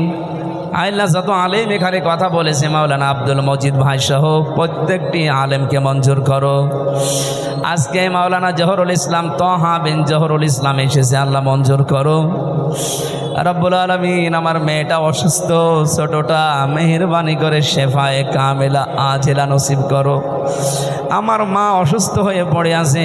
S1: আল্লাহ যত আলেম এখানে কথা বলেছে, মাওলানা আব্দুল মজিদ ভাই সহ প্রত্যেকটি আলেমকে মঞ্জুর করো। আজকে মাওলানা জহরুল ইসলাম, তহা বিন জহরুল ইসলাম এসেছে, আল্লাহ মঞ্জুর করো। রব্বুল আলামিন, আমার মেয়েটা অসুস্থ, ছোটটা, মেহেরবানি করে শেফায়ে কামেলা আজেলা নসিব করো। আমার মা অসুস্থ হয়ে পড়ে আছে,